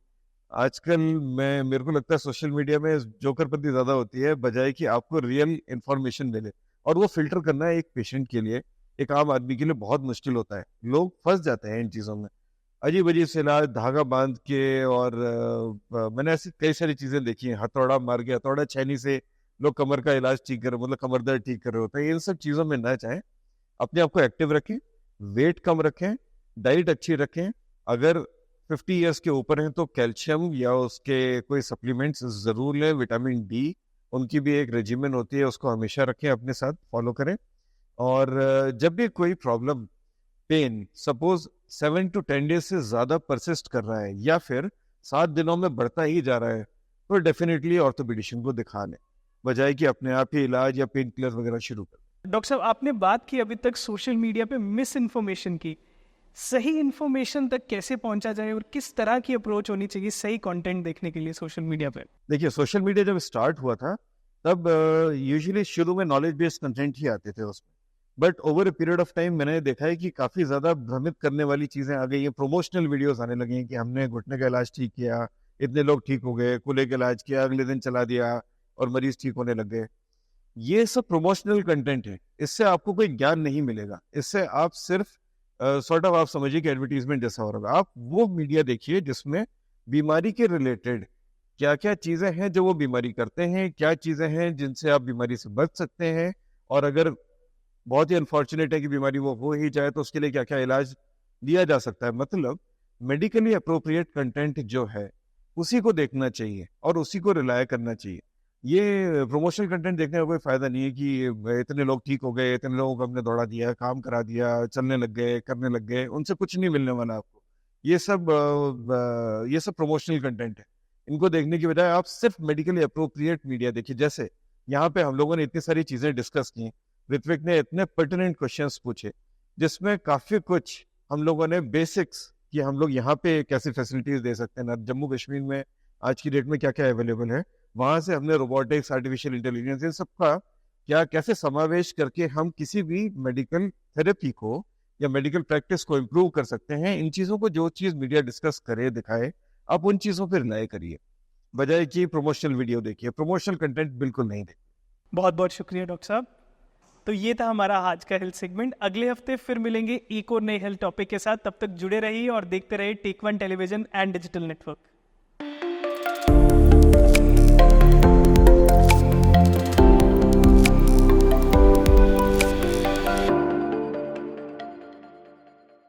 [SPEAKER 1] आजकल मेरे को लगता है सोशल मीडिया में जोकरपंती ज़्यादा होती है, बजाय कि आपको रियल इंफॉर्मेशन मिले। और वो फिल्टर करना एक पेशेंट के लिए, एक आम आदमी के लिए बहुत मुश्किल होता है। लोग फंस जाते हैं इन चीज़ों में। अजीब अजीब से इलाज धागा बांध के, और मैंने ऐसी कई सारी चीजें देखी हैं। हथौड़ा मार के, हथौड़ा छैनी से लोग कमर का इलाज ठीक कर, मतलब कमर दर्द ठीक कर रहे होते हैं। इन सब चीजों में ना चाहें, अपने आप को एक्टिव रखें, वेट कम रखें, डाइट अच्छी रखें। अगर 50 ईयर्स के ऊपर हैं तो कैल्शियम या उसके कोई सप्लीमेंट्स जरूर लें। विटामिन डी, उनकी भी एक रेजिमेन होती है, उसको हमेशा रखें अपने साथ, फॉलो करें। और जब भी कोई problem, pain suppose 7 to 10 days से ज्यादा परसिस्ट कर रहा है या फिर 7 दिनों में बढ़ता ही जा रहा है, तो डेफिनेटली ऑर्थोपेडिशियन को दिखा लें, बजाय कि अपने आप ही इलाज या पेन किलर वगैरह शुरू कर।
[SPEAKER 2] डॉक्टर साहब, आपने बात की अभी तक सोशल मीडिया पे मिस इन्फॉर्मेशन की। सही इन्फॉर्मेशन तक कैसे पहुंचा जाए और किस तरह की अप्रोच होनी चाहिए सही कंटेंट देखने के लिए सोशल मीडिया पे?
[SPEAKER 1] देखिए, सोशल मीडिया जब स्टार्ट हुआ था तब यूजुअली शुरू में नॉलेज बेस्ड कंटेंट ही आते थे उसमें, but over a period of time मैंने देखा है कि काफी ज्यादा भ्रमित करने वाली चीजें आ गई हैं। प्रोमोशनल वीडियोस आने लगे हैं कि हमने घुटने का इलाज ठीक किया, इतने लोग ठीक हो गए, कूल्हे का इलाज किया, अगले दिन चला दिया और मरीज ठीक होने लग गए। ये सब प्रमोशनल कंटेंट है, इससे आपको कोई ज्ञान नहीं मिलेगा। इससे आप सिर्फ सॉर्ट ऑफ आप समझिए कि एडवर्टीजमेंट जैसा हो रहा है। आप वो मीडिया देखिए जिसमें बीमारी के रिलेटेड क्या क्या चीजें हैं जो वो बीमारी करते हैं, क्या चीजें हैं जिनसे आप बीमारी से बच सकते हैं, और अगर बहुत ही अनफॉर्चुनेट है कि बीमारी वो हो ही जाए तो उसके लिए क्या क्या इलाज दिया जा सकता है। मतलब मेडिकली अप्रोप्रिएट कंटेंट जो है उसी को देखना चाहिए और उसी को रिलाय करना चाहिए। ये प्रमोशनल कंटेंट देखने का कोई फायदा नहीं है कि इतने लोग ठीक हो गए, इतने लोगों को हमने दौड़ा दिया, काम करा दिया, चलने लग गए, करने लग गए, उनसे कुछ नहीं मिलने वाला आपको। ये सब प्रमोशनल कंटेंट है। इनको देखने की बजाय आप सिर्फ मेडिकली अप्रोप्रिएट मीडिया देखिए। जैसे यहाँ पे हम लोगों ने इतनी सारी चीजें डिस्कस की, ऋत्विक ने इतने पर्टिनेंट क्वेश्चंस पूछे जिसमें काफी कुछ हम लोगों ने बेसिक्स कि हम लोग यहाँ पे कैसी फैसिलिटीज दे सकते हैं ना, जम्मू कश्मीर में आज की डेट में क्या क्या अवेलेबल है, वहां से हमने रोबोटिक्स, आर्टिफिशियल इंटेलिजेंस, इन सबका क्या कैसे समावेश करके हम किसी भी मेडिकल थेरेपी को या मेडिकल प्रैक्टिस को इम्प्रूव कर सकते हैं। इन चीजों को जो चीज मीडिया डिस्कस करे, दिखाए, आप उन चीजों पर रिलाय करिए, बजाय कि प्रमोशनल वीडियो देखिए। प्रमोशनल कंटेंट बिल्कुल नहीं देखिए।
[SPEAKER 2] बहुत बहुत शुक्रिया डॉक्टर साहब। तो ये था हमारा आज का हेल्थ सेगमेंट। अगले हफ्ते फिर मिलेंगे एक और नए हेल्थ टॉपिक के साथ। तब तक जुड़े रहिए और देखते रहिए take one television and digital network.